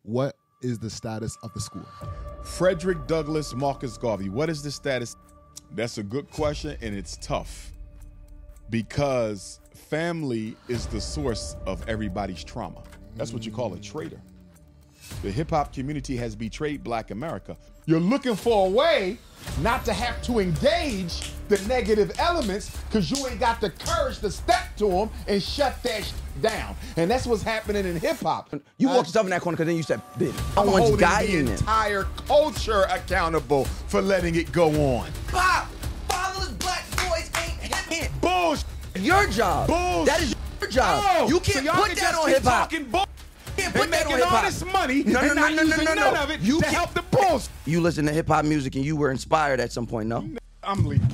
What is the status of the school? Frederick Douglass Marcus Garvey. What is the status? That's a good question, and it's tough because family is the source of everybody's trauma. That's what you call a traitor. The hip-hop community has betrayed Black America. You're looking for a way not to have to engage the negative elements because you ain't got the courage to step to them and shut that down. And that's what's happening in hip-hop. You walked yourself in that corner because then you said, I'm holding guiding the entire culture accountable for letting it go on. Pop! Fatherless Black boys ain't hip. Bullshit. Your job. Bullshit. That is your job. Oh, you can't so put that on hip-hop. Put making all this money and not using none of it to help the bulls. You listen to hip-hop music and you were inspired at some point, no? I'm leaving.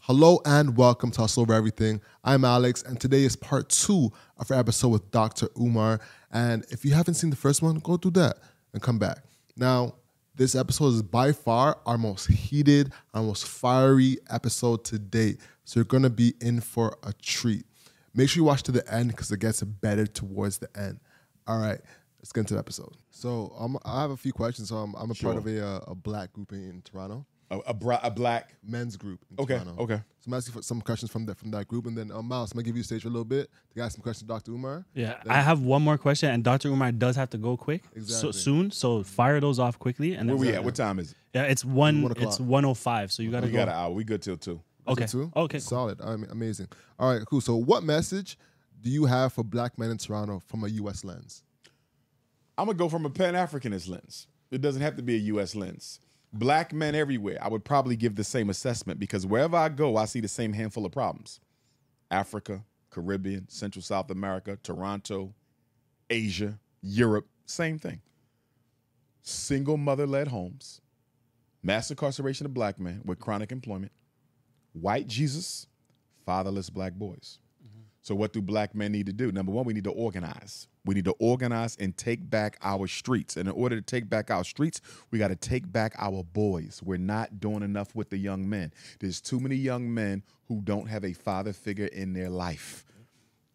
Hello and welcome to Hustle Over Everything. I'm Alex, and today is part 2 of our episode with Dr. Umar. And if you haven't seen the first one, go do that and come back. Now, this episode is by far our most heated, our most fiery episode to date. So you're going to be in for a treat. Make sure you watch to the end because it gets better towards the end. All right, let's get into the episode. So I have a few questions. So I'm a part of a black group in Toronto. A black men's group in Toronto. Okay. So I'm asking for some questions from that group. And then, Miles, I'm going to give you a stage for a little bit to ask some questions to Dr. Umar. Yeah, I have one more question, and Dr. Umar does have to go quick soon. So fire those off quickly. And where we at? What time is it? Yeah, it's 1:05. So you got to go. We got an hour. We good till 2. Okay. Okay. Solid. Amazing. All right, cool. So what message do you have for black men in Toronto from a U.S. lens? I'm going to go from a Pan-Africanist lens. It doesn't have to be a U.S. lens. Black men everywhere, I would probably give the same assessment because wherever I go, I see the same handful of problems. Africa, Caribbean, Central South America, Toronto, Asia, Europe, same thing. Single mother-led homes, mass incarceration of black men with chronic employment, white Jesus, fatherless black boys. So what do black men need to do? Number one, we need to organize. We need to organize and take back our streets. And in order to take back our streets, we got to take back our boys. We're not doing enough with the young men. There's too many young men who don't have a father figure in their life.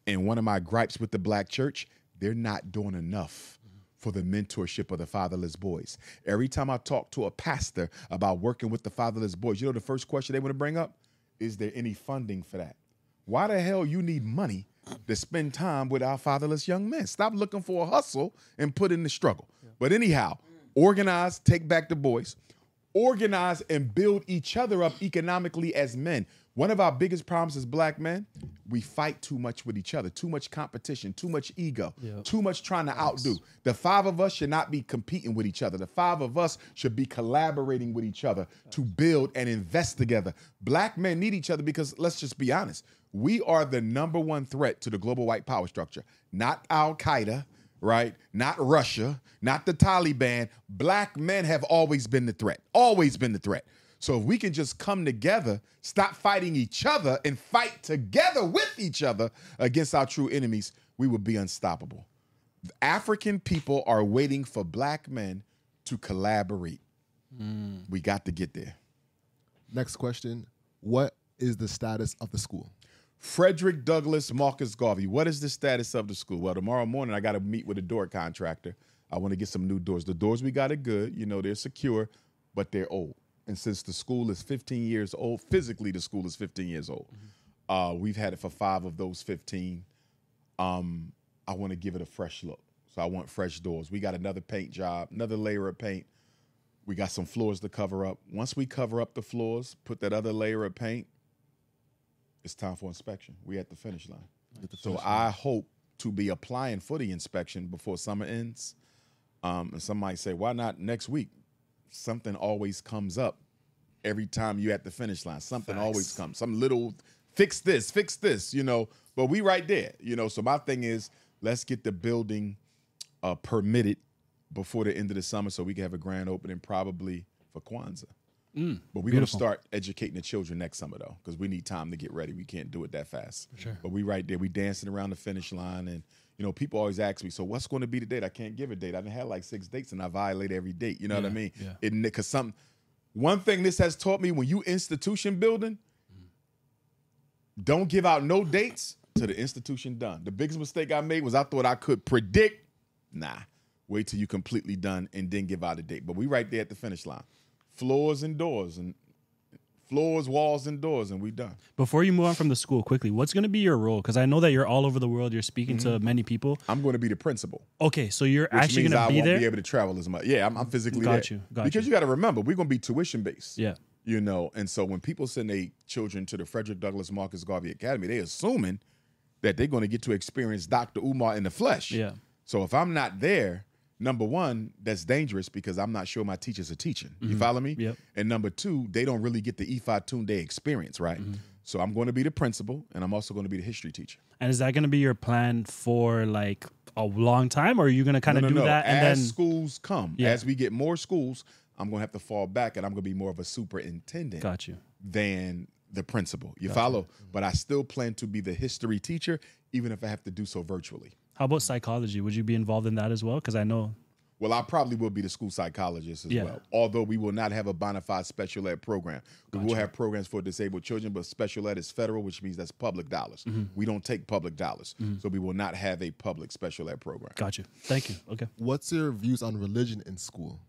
And one of my gripes with the black church, they're not doing enough for the mentorship of the fatherless boys. Every time I talk to a pastor about working with the fatherless boys, you know the first question they want to bring up? Is there any funding for that? Why the hell you need money to spend time with our fatherless young men? Stop looking for a hustle and put in the struggle. Yeah. But anyhow, organize, take back the boys, organize and build each other up economically as men. One of our biggest problems as black men, we fight too much with each other, too much competition, too much ego, too much trying to outdo. The 5 of us should not be competing with each other. The 5 of us should be collaborating with each other to build and invest together. Black men need each other because, let's just be honest, we are the #1 threat to the global white power structure. Not Al-Qaeda, right? Not Russia, not the Taliban. Black men have always been the threat, always been the threat. So if we can just come together, stop fighting each other, and fight together with each other against our true enemies, we would be unstoppable. African people are waiting for black men to collaborate. We got to get there. Next question. What is the status of the school? Frederick Douglass Marcus Garvey. What is the status of the school? Well, tomorrow morning, I got to meet with a door contractor. I want to get some new doors. The doors we got are good. You know, they're secure, but they're old. And since the school is 15 years old, physically the school is 15 years old. We've had it for 5 of those 15. I want to give it a fresh look. So I want fresh doors. We got another paint job, another layer of paint. We got some floors to cover up. Once we cover up the floors, put that other layer of paint, it's time for inspection. We at the finish line. So I hope to be applying for the inspection before summer ends. And some might say, why not next week? Something always comes up every time you at the finish line. Something always comes. Some little fix this, you know. But we right there, you know. So my thing is, let's get the building permitted before the end of the summer so we can have a grand opening probably for Kwanzaa. But we're going to start educating the children next summer, though, because we need time to get ready. We can't do it that fast. Sure. But we right there. We dancing around the finish line. And, you know, people always ask me, so what's going to be the date? I can't give a date. I done had like 6 dates, and I violate every date. You know what I mean? Yeah. Because one thing this has taught me, when you institution building, don't give out no dates to the institution done. The biggest mistake I made was I thought I could predict. Nah, wait till you completely done and then give out a date. But we right there at the finish line. Floors, walls, and doors, and we done. Before you move on from the school, quickly, what's going to be your role? Because I know that you're all over the world. You're speaking to many people. I'm going to be the principal. Okay, so you're actually going to be there? I won't be able to travel as much. Yeah, I'm physically there. Because you got to remember, we're going to be tuition-based. Yeah. You know, and so when people send their children to the Frederick Douglass Marcus Garvey Academy, they're assuming that they're going to get to experience Dr. Umar in the flesh. Yeah. So if I'm not there, number one, that's dangerous because I'm not sure my teachers are teaching. You follow me? Yep. And number two, they don't really get the Ephi Tunde experience, right? So I'm going to be the principal, and I'm also going to be the history teacher. And is that going to be your plan for like a long time, or are you going to kind of do that? And as then schools come, as we get more schools, I'm going to have to fall back, and I'm going to be more of a superintendent than the principal. You follow? But I still plan to be the history teacher, even if I have to do so virtually. How about psychology? Would you be involved in that as well? Because I know. Well, I probably will be the school psychologist as well, although we will not have a bona fide special ed program. We will have programs for disabled children, but special ed is federal, which means that's public dollars. We don't take public dollars, so we will not have a public special ed program. Got you. Thank you. Okay. What's your views on religion in school?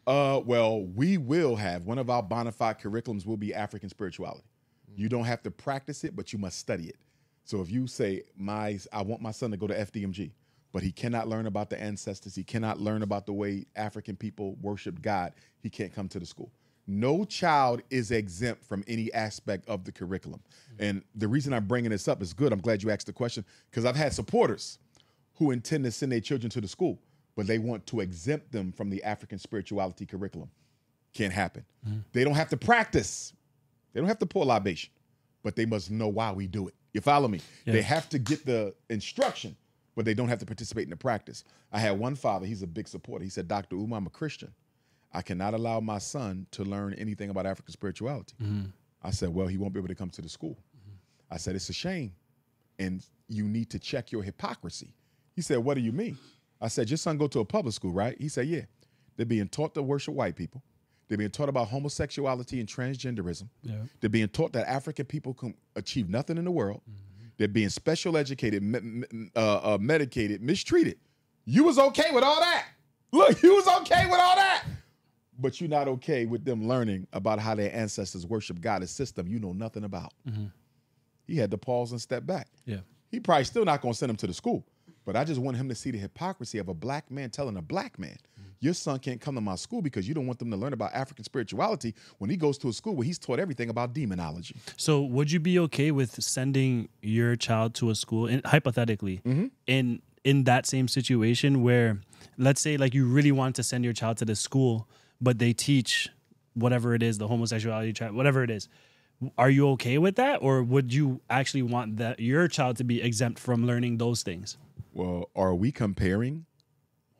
Well, we will have, one of our bona fide curriculums will be African spirituality. You don't have to practice it, but you must study it. So if you say, I want my son to go to FDMG, but he cannot learn about the ancestors, he cannot learn about the way African people worship God, he can't come to the school. No child is exempt from any aspect of the curriculum. And the reason I'm bringing this up is good. I'm glad you asked the question, because I've had supporters who intend to send their children to the school, but they want to exempt them from the African spirituality curriculum. Can't happen. They don't have to practice. They don't have to pour libation, but they must know why we do it. You follow me? Yeah. They have to get the instruction, but they don't have to participate in the practice. I had one father, he's a big supporter. He said, Dr. Umar, I'm a Christian. I cannot allow my son to learn anything about African spirituality. I said, well, he won't be able to come to the school. I said, it's a shame, and you need to check your hypocrisy. He said, what do you mean? I said, your son go to a public school, right? He said, yeah. They're being taught to worship white people. They're being taught about homosexuality and transgenderism. Yeah. They're being taught that African people can achieve nothing in the world. They're being special educated, medicated, mistreated. You was okay with all that. Look, you was okay with all that. But you're not okay with them learning about how their ancestors worship God, a system you know nothing about. He had to pause and step back. Yeah. He probably still not going to send him to the school. But I just want him to see the hypocrisy of a black man telling a black man, your son can't come to my school because you don't want them to learn about African spirituality when he goes to a school where he's taught everything about demonology. So would you be okay with sending your child to a school, hypothetically, in that same situation where, let's say, like you really want to send your child to this school, but they teach whatever it is, the homosexuality, whatever it is. Are you okay with that? Or would you actually want that your child to be exempt from learning those things? Well, are we comparing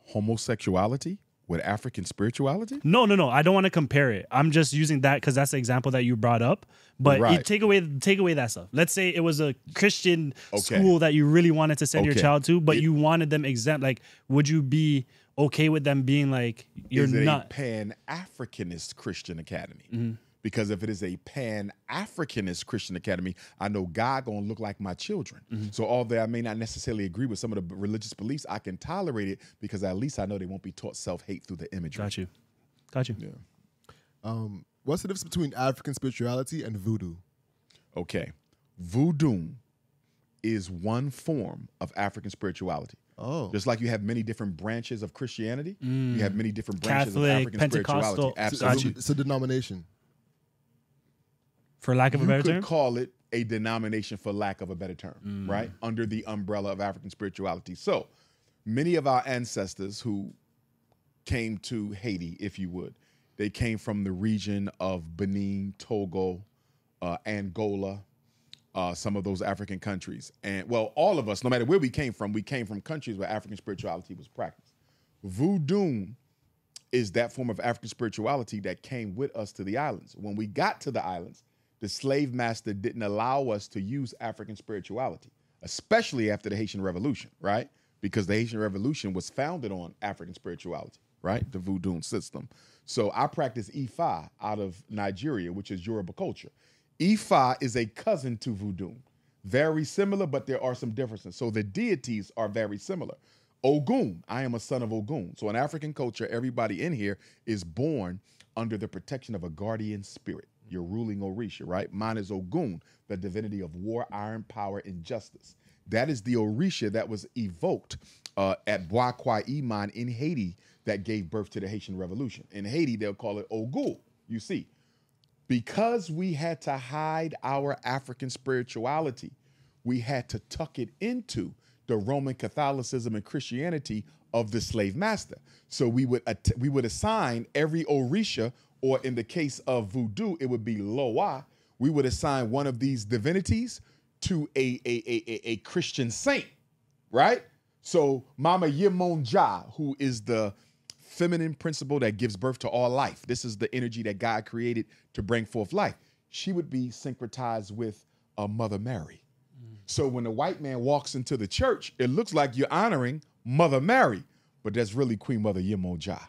homosexuality with African spirituality? No. I don't want to compare it. I'm just using that because that's the example that you brought up. But you take away that stuff. Let's say it was a Christian school that you really wanted to send your child to, but you wanted them exempt. Like, would you be okay with them being like, you're not a Pan-Africanist Christian academy? Because if it is a Pan-Africanist Christian academy, I know God gonna look like my children. So although I may not necessarily agree with some of the religious beliefs, I can tolerate it because at least I know they won't be taught self-hate through the imagery. Got you. Yeah. What's the difference between African spirituality and voodoo? Okay. Voodoo is one form of African spirituality. Oh. Just like you have many different branches of Christianity, you have many different branches Catholic, of African Pentecostal, spirituality. Absolutely. It's a denomination. For lack of a better term? You could call it a denomination for lack of a better term, right? Under the umbrella of African spirituality. So many of our ancestors who came to Haiti, if you would, they came from the region of Benin, Togo, Angola, some of those African countries. And well, all of us, no matter where we came from countries where African spirituality was practiced. Voodoo is that form of African spirituality that came with us to the islands. When we got to the islands, the slave master didn't allow us to use African spirituality, especially after the Haitian Revolution, right? Because the Haitian Revolution was founded on African spirituality, right? The voodoo system. So I practice Ifa out of Nigeria, which is Yoruba culture. Ifa is a cousin to voodoo. Very similar, but there are some differences. So the deities are very similar. Ogun, I am a son of Ogun. So in African culture, everybody in here is born under the protection of a guardian spirit. You're ruling Orisha, right? Mine is Ogun, the divinity of war, iron, power, and justice. That is the Orisha that was evoked at Bois Iman in Haiti that gave birth to the Haitian Revolution. In Haiti, they'll call it Ogul, you see. Because we had to hide our African spirituality, we had to tuck it into the Roman Catholicism and Christianity of the slave master. So we would assign every Orisha, or in the case of voodoo, it would be Loa. We would assign one of these divinities to a Christian saint, right? So Mama Yemonja, who is the feminine principle that gives birth to all life. This is the energy that God created to bring forth life. She would be syncretized with Mother Mary. So when the white man walks into the church, it looks like you're honoring Mother Mary, but that's really Queen Mother Yemonja.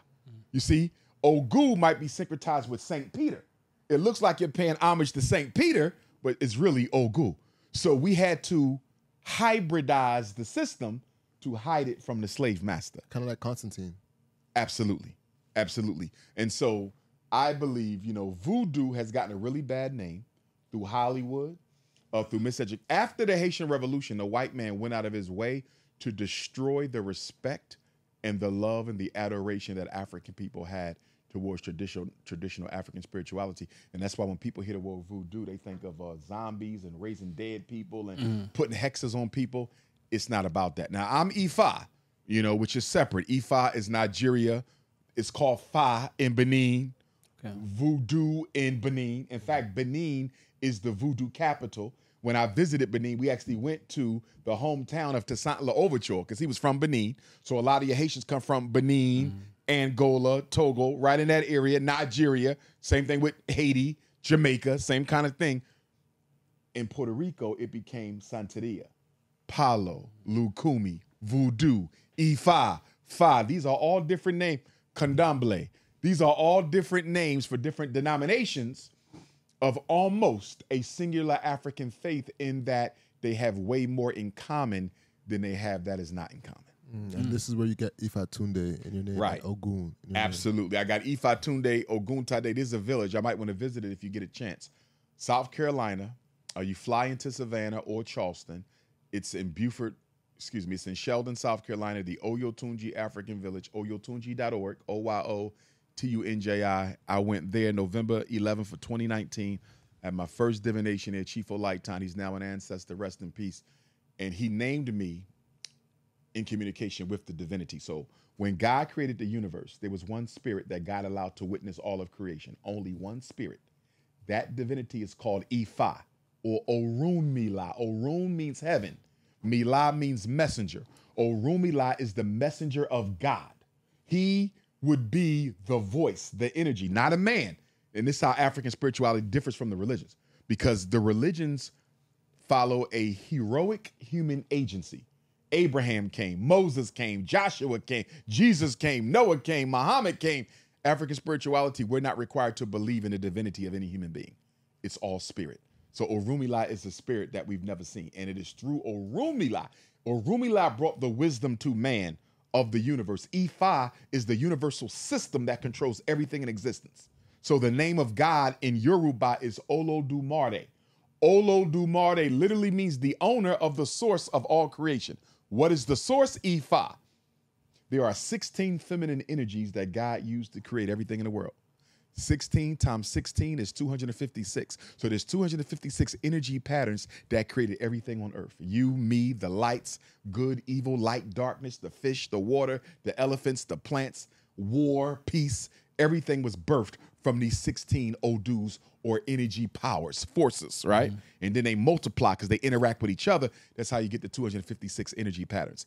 You see, Ogu might be syncretized with St. Peter. It looks like you're paying homage to St. Peter, but it's really Ogu. So we had to hybridize the system to hide it from the slave master. Kind of like Constantine. Absolutely. Absolutely. And so I believe, voodoo has gotten a really bad name through Hollywood, through miseducation. After the Haitian Revolution, the white man went out of his way to destroy the respect and the love and the adoration that African people had towards traditional African spirituality. And that's why when people hear the word voodoo, they think of zombies and raising dead people and putting hexes on people. It's not about that. Now, I'm Ifa, which is separate. Ifa is Nigeria. It's called Fa in Benin. Okay. Voodoo in Benin. In fact, Benin is the voodoo capital. When I visited Benin, we actually went to the hometown of Toussaint L'Ouverture because he was from Benin. So a lot of your Haitians come from Benin, Angola, Togo, right in that area, Nigeria. Same thing with Haiti, Jamaica, same kind of thing. In Puerto Rico, it became Santeria, Palo, Lukumi, Voodoo, Ifa, Fa. These are all different names. Candomblé. These are all different names for different denominations of almost a singular African faith, in that they have way more in common than they have that is not in common. And this is where you get Ifa Tunde in your name, right? Ogun. Absolutely. I got Ifa Tunde, Ogun Tade. This is a village. I might want to visit it if you get a chance. South Carolina, you fly into Savannah or Charleston. It's in it's in Sheldon, South Carolina, the Oyotunji African Village, oyotunji.org, OYOTUNJI. I went there November 11th of 2019 at my first divination there, Chief Olaitan. He's now an ancestor, rest in peace. And he named me in communication with the divinity. So when God created the universe, there was one spirit that God allowed to witness all of creation, only one spirit. That divinity is called Ifa, or Orun Mila. Orun means heaven. Mila means messenger. Orumila is the messenger of God. He would be the voice, the energy, not a man. And this is how African spirituality differs from the religions, because the religions follow a heroic human agency. Abraham came, Moses came, Joshua came, Jesus came, Noah came, Muhammad came. African spirituality, we're not required to believe in the divinity of any human being. It's all spirit. So Orumila is a spirit that we've never seen. And it is through Orumila. Orumila brought the wisdom to man of the universe. Ifa is the universal system that controls everything in existence. So the name of God in Yoruba is Olodumare. Olodumare literally means the owner of the source of all creation. What is the source? Ifa. There are 16 feminine energies that God used to create everything in the world. 16 times 16 is 256. So there's 256 energy patterns that created everything on earth. You, me, the lights, good, evil, light, darkness, the fish, the water, the elephants, the plants, war, peace. Everything was birthed from these 16 Odus, or energy powers, forces, right? And then they multiply because they interact with each other. That's how you get the 256 energy patterns.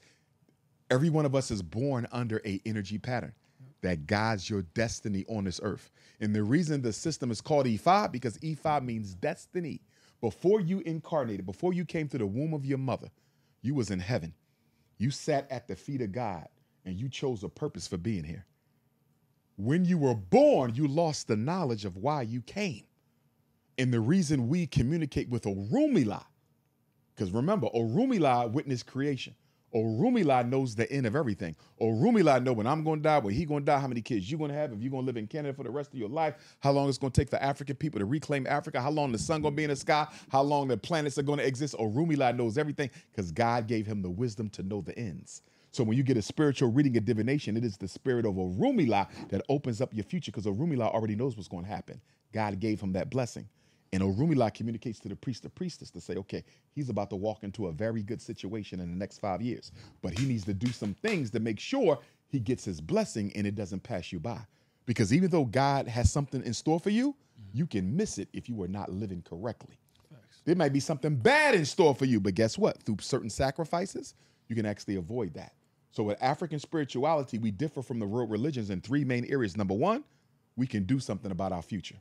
Every one of us is born under a energy pattern that guides your destiny on this earth. And the reason the system is called Ifa, because Ifa means destiny. Before you incarnated, before you came to the womb of your mother, you was in heaven. You sat at the feet of God and you chose a purpose for being here. When you were born, you lost the knowledge of why you came. And the reason we communicate with Orumila, Because remember, Orumila witnessed creation. Orumila knows the end of everything. Orumila know when I'm going to die, when he going to die, how many kids you're going to have, if you're going to live in Canada for the rest of your life, how long it's going to take for African people to reclaim Africa, how long the sun going to be in the sky, how long the planets are going to exist. Orumila knows everything because God gave him the wisdom to know the ends. So when you get a spiritual reading of divination, it is the spirit of Orumila that opens up your future because Orumila already knows what's going to happen. God gave him that blessing. And Orumila communicates to the priest or priestess to say, okay, he's about to walk into a very good situation in the next 5 years, but he needs to do some things to make sure he gets his blessing and it doesn't pass you by. Because even though God has something in store for you, you can miss it if you are not living correctly. There might be something bad in store for you, but guess what? Through certain sacrifices, you can actually avoid that. So with African spirituality, we differ from the world religions in 3 main areas. Number one, we can do something about our future.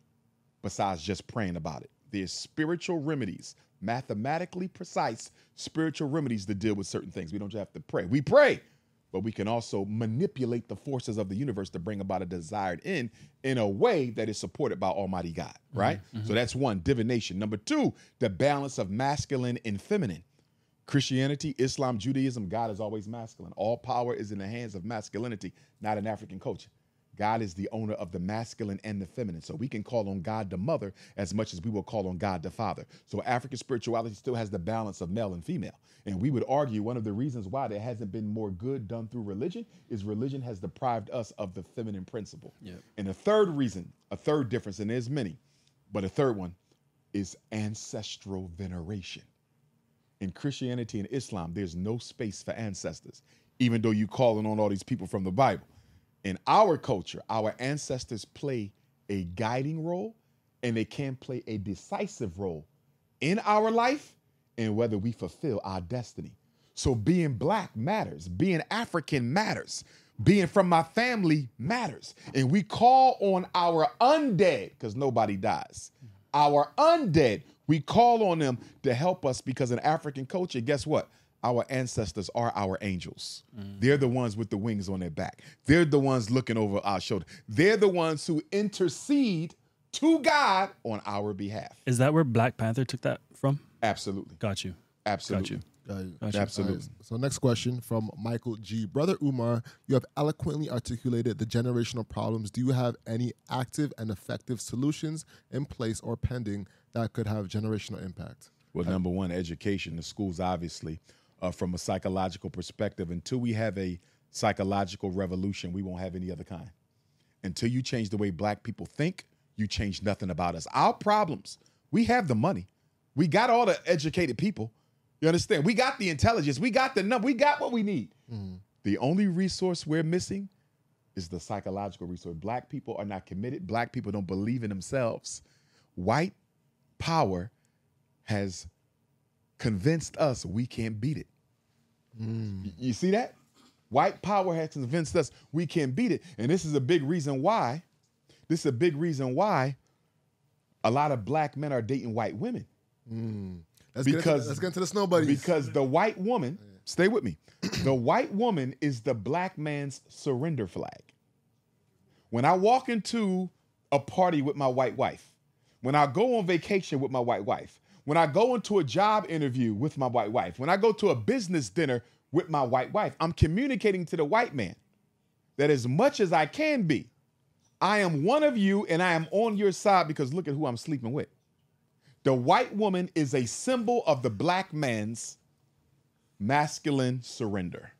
Besides just praying about it. There's spiritual remedies, mathematically precise spiritual remedies to deal with certain things. We don't just have to pray. We pray, but we can also manipulate the forces of the universe to bring about a desired end in a way that is supported by Almighty God, right? Mm-hmm. So that's one, divination. Number two, the balance of masculine and feminine. Christianity, Islam, Judaism, God is always masculine. All power is in the hands of masculinity, not in African culture. God is the owner of the masculine and the feminine. So we can call on God the mother as much as we will call on God the father. So African spirituality still has the balance of male and female. And we would argue one of the reasons why there hasn't been more good done through religion is religion has deprived us of the feminine principle. Yep. And a third reason, a third difference, and there's many, but a third one is ancestral veneration. In Christianity and Islam, there's no space for ancestors, even though you calling on all these people from the Bible. In our culture, our ancestors play a guiding role and they can play a decisive role in our life and whether we fulfill our destiny. So being black matters, being African matters, being from my family matters. And we call on our undead because nobody dies. Our undead, we call on them to help us because in African culture, guess what? Our ancestors are our angels. They're the ones with the wings on their back. They're the ones looking over our shoulder. They're the ones who intercede to God on our behalf. Is that where Black Panther took that from? Absolutely. Got you. Absolutely. Got you. Absolutely. Right. So next question from Michael G. Brother Umar, you have eloquently articulated the generational problems. Do you have any active and effective solutions in place or pending that could have generational impact? Well, number one, education. The schools, obviously, from a psychological perspective, until we have a psychological revolution, we won't have any other kind. Until you change the way black people think, you change nothing about us. Our problems, we have the money. We got all the educated people. You understand? We got the intelligence. We got the number. We got what we need. The only resource we're missing is the psychological resource. Black people are not committed. Black people don't believe in themselves. White power has convinced us we can't beat it. You see that? White power has convinced us we can't beat it. And this is a big reason why. This is a big reason why a lot of black men are dating white women. Let's get into the snow buddies. Because the white woman, stay with me, the white woman is the black man's surrender flag. When I walk into a party with my white wife, when I go on vacation with my white wife, when I go into a job interview with my white wife, when I go to a business dinner with my white wife, I'm communicating to the white man that as much as I can be, I am one of you and I am on your side because look at who I'm sleeping with. The white woman is a symbol of the black man's masculine surrender.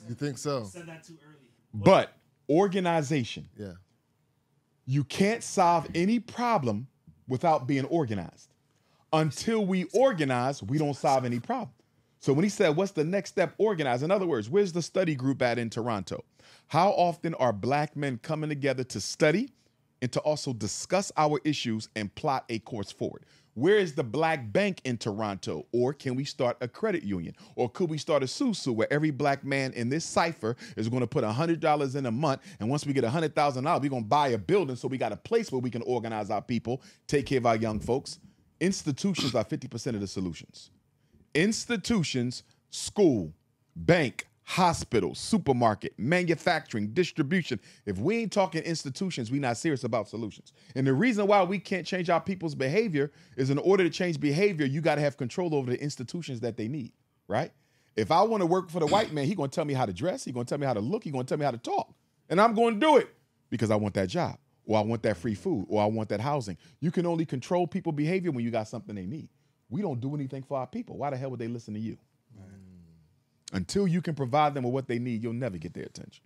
You think so? Said that too early. But organization. Yeah. You can't solve any problem without being organized. Until we organize, we don't solve any problem. So when he said, what's the next step? Organize. In other words, where's the study group at in Toronto? How often are black men coming together to study and to also discuss our issues and plot a course forward? Where is the black bank in Toronto? Or can we start a credit union? Or could we start a susu where every black man in this cipher is going to put $100 in a month, and once we get $100,000, we're going to buy a building so we got a place where we can organize our people, take care of our young folks. Institutions are 50% of the solutions. Institutions, school, bank, hospitals, supermarket, manufacturing, distribution. If we ain't talking institutions, we not serious about solutions. And the reason why we can't change our people's behavior is in order to change behavior, you got to have control over the institutions that they need, right? If I want to work for the white man, he going to tell me how to dress. He going to tell me how to look. He going to tell me how to talk. And I'm going to do it because I want that job, or I want that free food, or I want that housing. You can only control people's behavior when you got something they need. We don't do anything for our people. Why the hell would they listen to you? Until you can provide them with what they need, you'll never get their attention.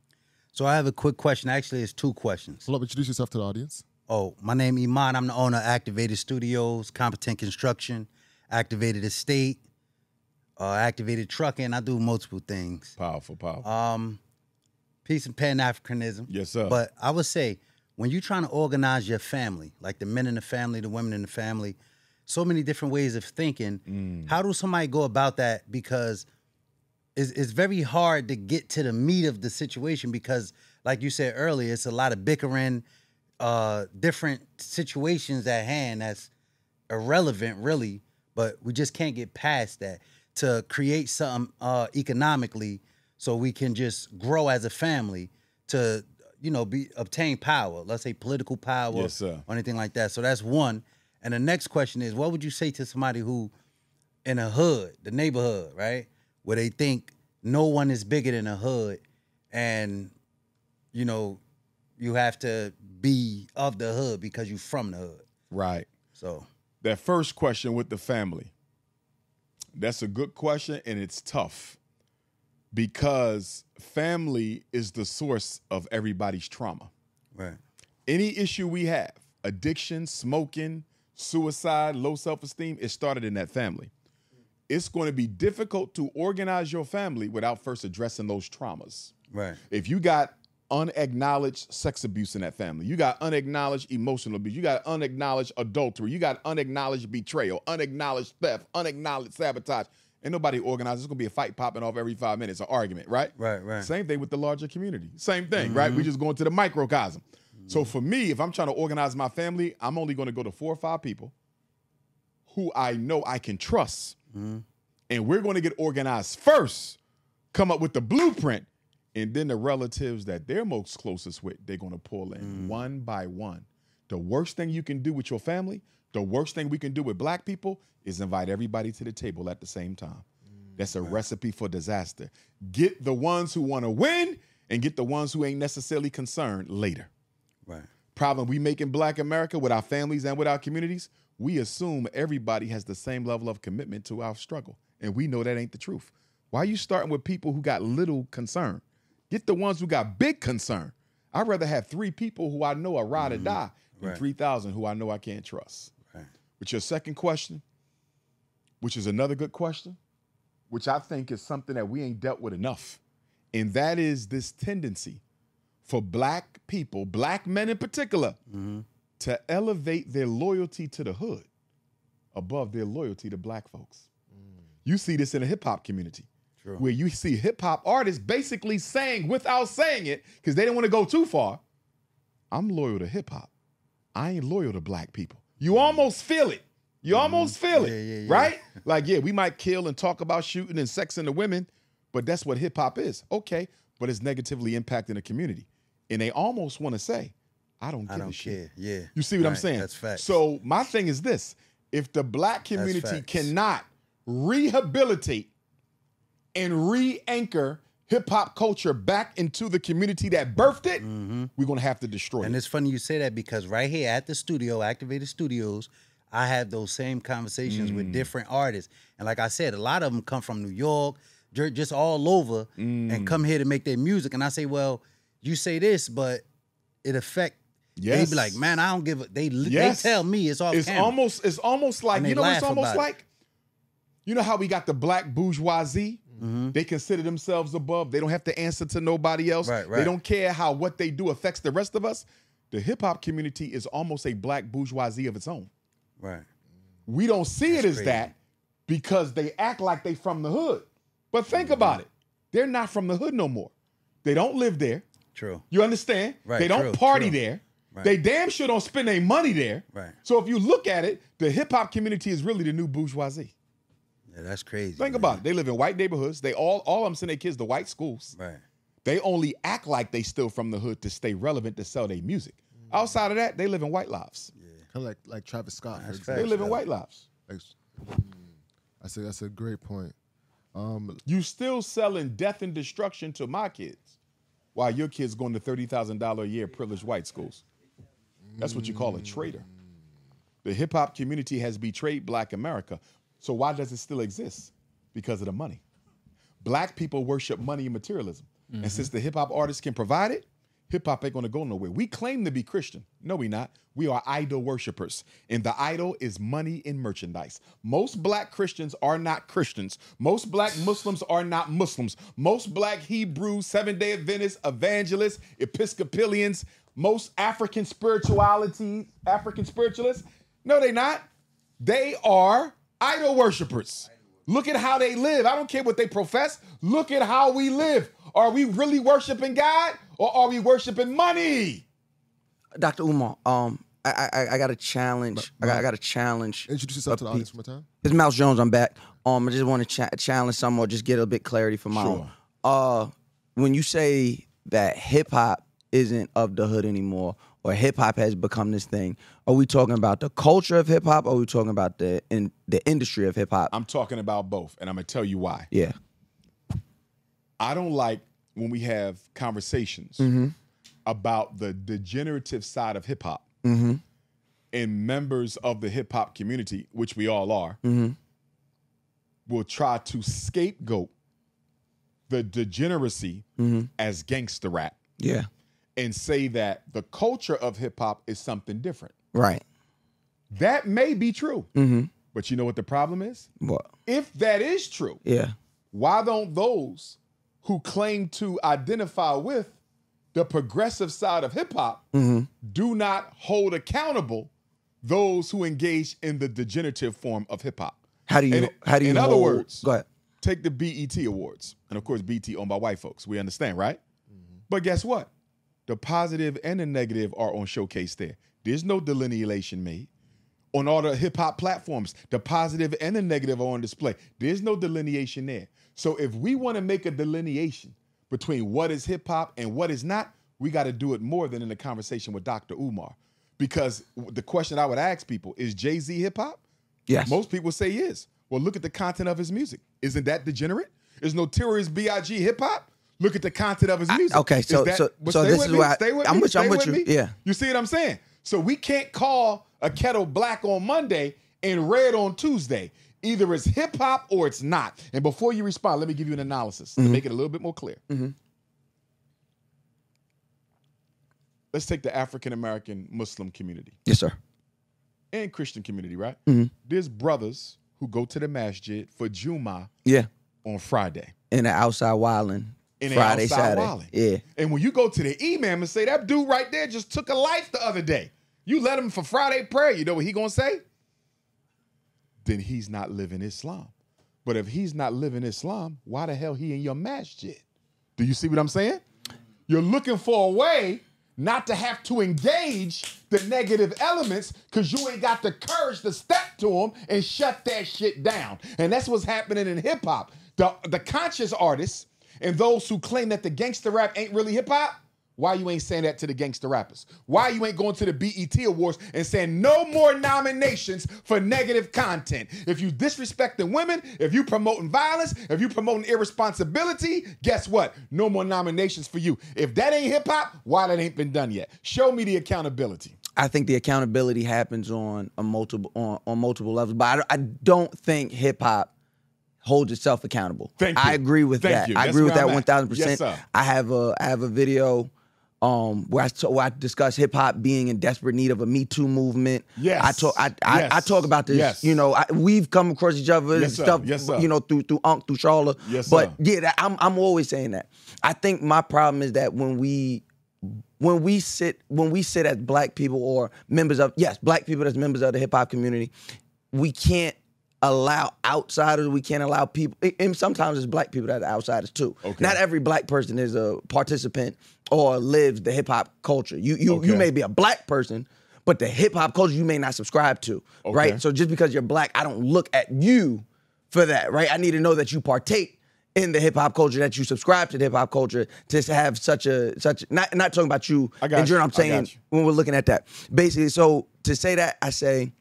So I have a quick question. Actually, it's 2 questions. Hold up, introduce yourself to the audience. Oh, my name is Iman. I'm the owner of Activated Studios, Competent Construction, Activated Estate, Activated Trucking. I do multiple things. Powerful, powerful. Peace and Pan-Africanism. Yes, sir. But I would say, when you're trying to organize your family, like the men in the family, the women in the family, so many different ways of thinking, how do somebody go about that? Because it's very hard to get to the meat of the situation because, like you said earlier, it's a lot of bickering, different situations at hand that's irrelevant, really, but we just can't get past that to create something economically so we can just grow as a family to, obtain power, let's say political power, yes, sir, or anything like that. So that's one. And the next question is, what would you say to somebody who in a hood, the neighborhood, right, where they think no one is bigger than a hood and, you have to be of the hood because you're from the hood. Right. So that first question with the family, that's a good question, and it's tough because family is the source of everybody's trauma. right. Any issue we have, addiction, smoking, suicide, low self-esteem, it started in that family. It's going to be difficult to organize your family without first addressing those traumas. Right. If you got unacknowledged sex abuse in that family, you got unacknowledged emotional abuse, you got unacknowledged adultery, you got unacknowledged betrayal, unacknowledged theft, unacknowledged sabotage, ain't nobody organized. There's going to be a fight popping off every 5 minutes, an argument, right? Right. Same thing with the larger community. Same thing, right? We just going to the microcosm. So for me, if I'm trying to organize my family, I'm only going to go to 4 or 5 people who I know I can trust. And we're going to get organized first, come up with the blueprint, and then the relatives that they're most closest with, they're going to pull in one by one. The worst thing you can do with your family, the worst thing we can do with black people is invite everybody to the table at the same time. That's a recipe for disaster. Get the ones who want to win and get the ones who ain't necessarily concerned later. Right. Problem we make in Black America with our families and with our communities, we assume everybody has the same level of commitment to our struggle. And we know that ain't the truth. Why are you starting with people who got little concern? Get the ones who got big concern. I'd rather have 3 people who I know are ride or die than 3,000 who I know I can't trust. Right. With your second question, which is another good question, which I think is something that we ain't dealt with enough. And that is this tendency for black people, black men in particular, to elevate their loyalty to the hood above their loyalty to black folks. You see this in the hip hop community. True. Where you see hip hop artists basically saying, without saying it, because they don't want to go too far, I'm loyal to hip hop. I ain't loyal to black people. You almost feel it. You almost feel it, right? Like, yeah, we might kill and talk about shooting and sexing the women, but that's what hip hop is. Okay, but it's negatively impacting the community. And they almost want to say, I don't give a shit. Yeah. You see what I'm saying? That's facts. So my thing is this. If the black community cannot rehabilitate and re-anchor hip-hop culture back into the community that birthed it, we're going to have to destroy it. And it's funny you say that because right here at the studio, Activated Studios, I have those same conversations with different artists. And like I said, a lot of them come from New York, just all over, and come here to make their music. And I say, well, you say this, but it affect. They be like, man, I don't give a. They tell me it's off camera. It's almost like, you know what it's almost like? You know how we got the black bourgeoisie? They consider themselves above. They don't have to answer to nobody else. Right. They don't care how what they do affects the rest of us. The hip hop community is almost a black bourgeoisie of its own. Right. We don't see it as crazy. that because they act like they from the hood. But think about it. They're not from the hood no more. They don't live there. True. You understand? Right, They don't true, party true. there. Right. They damn sure don't spend their money there. Right. So if you look at it, the hip hop community is really the new bourgeoisie. Yeah, that's crazy. Think about it. They live in white neighborhoods. They all of them send their kids to white schools. Right. They only act like they still from the hood to stay relevant to sell their music. Outside of that, they live in white lives. Kind of like Travis Scott. For That's example. They live in white lives. That's a great point. You still selling death and destruction to my kids while your kids going to $30,000 a year privileged white schools. That's what you call a traitor. The hip hop community has betrayed Black America. So why does it still exist? Because of the money. Black people worship money and materialism. And since the hip hop artists can provide it, hip hop ain't gonna go nowhere. We claim to be Christian. No, we not. We are idol worshipers. And the idol is money and merchandise. Most Black Christians are not Christians. Most Black Muslims are not Muslims. Most Black Hebrews, Seventh-day Adventists, evangelists, Episcopalians, most African spiritualists, no, they not. They are idol worshipers. Look at how they live. I don't care what they profess. Look at how we live. Are we really worshiping God or are we worshiping money? Dr. Umar, I got a challenge. I got a challenge. Introduce yourself to the audience one more time. It's Mouse Jones. I'm back. I just want to challenge some or just get a bit clarity for my own. When you say that hip hop isn't of the hood anymore, or hip hop has become this thing, are we talking about the culture of hip hop, or are we talking about the industry of hip hop? I'm talking about both, and I'm gonna tell you why. Yeah. I don't like when we have conversations about the degenerative side of hip hop, and members of the hip hop community, which we all are, will try to scapegoat the degeneracy as gangster rap. Yeah. And say that the culture of hip hop is something different. Right. That may be true. But you know what the problem is? What? If that is true, Yeah. why don't those who claim to identify with the progressive side of hip hop do not hold accountable those who engage in the degenerative form of hip hop? How do you In other words, go ahead. take the BET Awards. And of course, BET owned by white folks. We understand, right? But guess what? The positive and the negative are on showcase there. There's no delineation made. On all the hip hop platforms, the positive and the negative are on display. There's no delineation there. So if we want to make a delineation between what is hip hop and what is not, we got to do it more than in the conversation with Dr. Umar. Because the question I would ask people, is Jay-Z hip hop? Yes. Most people say he is. Well, look at the content of his music. Isn't that degenerate? Is Notorious B.I.G. hip hop? Look at the content of his music. Okay, so this is why I'm with you. Yeah. You see what I'm saying? So we can't call a kettle black on Monday and red on Tuesday. Either it's hip hop or it's not. And before you respond, let me give you an analysis to make it a little bit more clear. Let's take the African American Muslim community. Yes, sir. And Christian community, right? There's brothers who go to the masjid for Jumu'ah on Friday. In the outside wilding. In Friday, outside Saturday. wilding. Yeah. And when you go to the imam and say, that dude right there just took a life the other day, you let him for Friday prayer, you know what he gonna say? Then he's not living Islam. But if he's not living Islam, why the hell he in your masjid? Do you see what I'm saying? You're looking for a way not to have to engage the negative elements because you ain't got the courage to step to them and shut that shit down. And that's what's happening in hip hop. The conscious artists and those who claim that the gangster rap ain't really hip hop, why you ain't saying that to the gangster rappers? Why you ain't going to the BET Awards and saying no more nominations for negative content? If you disrespecting women, if you promoting violence, if you promoting irresponsibility, guess what? No more nominations for you. If that ain't hip hop, why that ain't been done yet? Show me the accountability. I think the accountability happens on multiple levels, but I don't think hip hop holds itself accountable. Thank you. I agree with that. I agree with that 1,000%. Yes, sir. I have a video where I discuss hip hop being in desperate need of a Me Too movement. Yes. I talk about this. Yes. You know, we've come across each other and stuff. Yes, sir. You know, through Unc, through Charlotte. Yes, but sir. yeah, I'm always saying that. I think my problem is that when we sit as black people or members of black people as members of the hip hop community, we can't allow outsiders. We can't allow people, and sometimes it's black people that are outsiders too. Okay. Not every black person is a participant or lives the hip hop culture. You may be a black person, but the hip hop culture you may not subscribe to, right? So just because you're black, I don't look at you for that, right? I need to know that you partake in the hip hop culture, that you subscribe to the hip hop culture, to have such not talking about you in general. I'm saying when we're looking at that, basically. So to say that, I say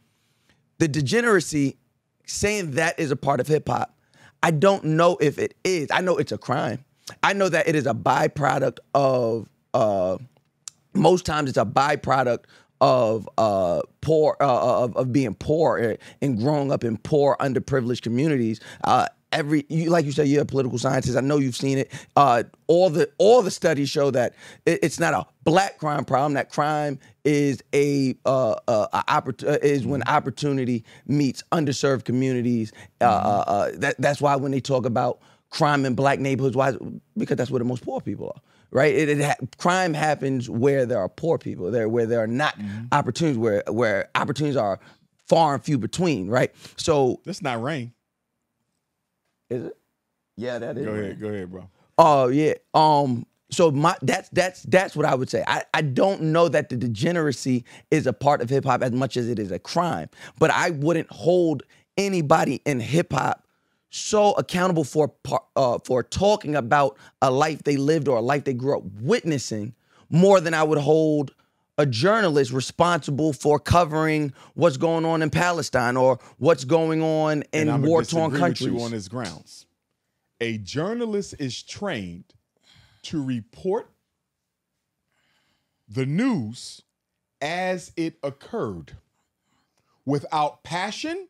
the degeneracy, saying that is a part of hip hop. I don't know if it is. I know it's a crime. I know that it is a byproduct of. Most times, it's a byproduct of poor of being poor and growing up in poor, underprivileged communities. Like you said, you're a political scientist. I know you've seen it. All the studies show that it's not a black crime problem. That crime is is when opportunity meets underserved communities. That's why when they talk about crime in black neighborhoods, why? Because that's where the most poor people are. Right, crime happens where there are poor people, where there are not opportunities, where opportunities are far and few between. Right, so that's not rain. Is it? Yeah, that is. Go ahead, bro. Oh yeah. So that's what I would say. I don't know that the degeneracy is a part of hip hop as much as it is a crime, but I wouldn't hold anybody in hip hop so accountable for talking about a life they lived or a life they grew up witnessing more than I would hold a journalist responsible for covering what's going on in Palestine or what's going on in war-torn countries. With you on his grounds. A journalist is trained to report the news as it occurred without passion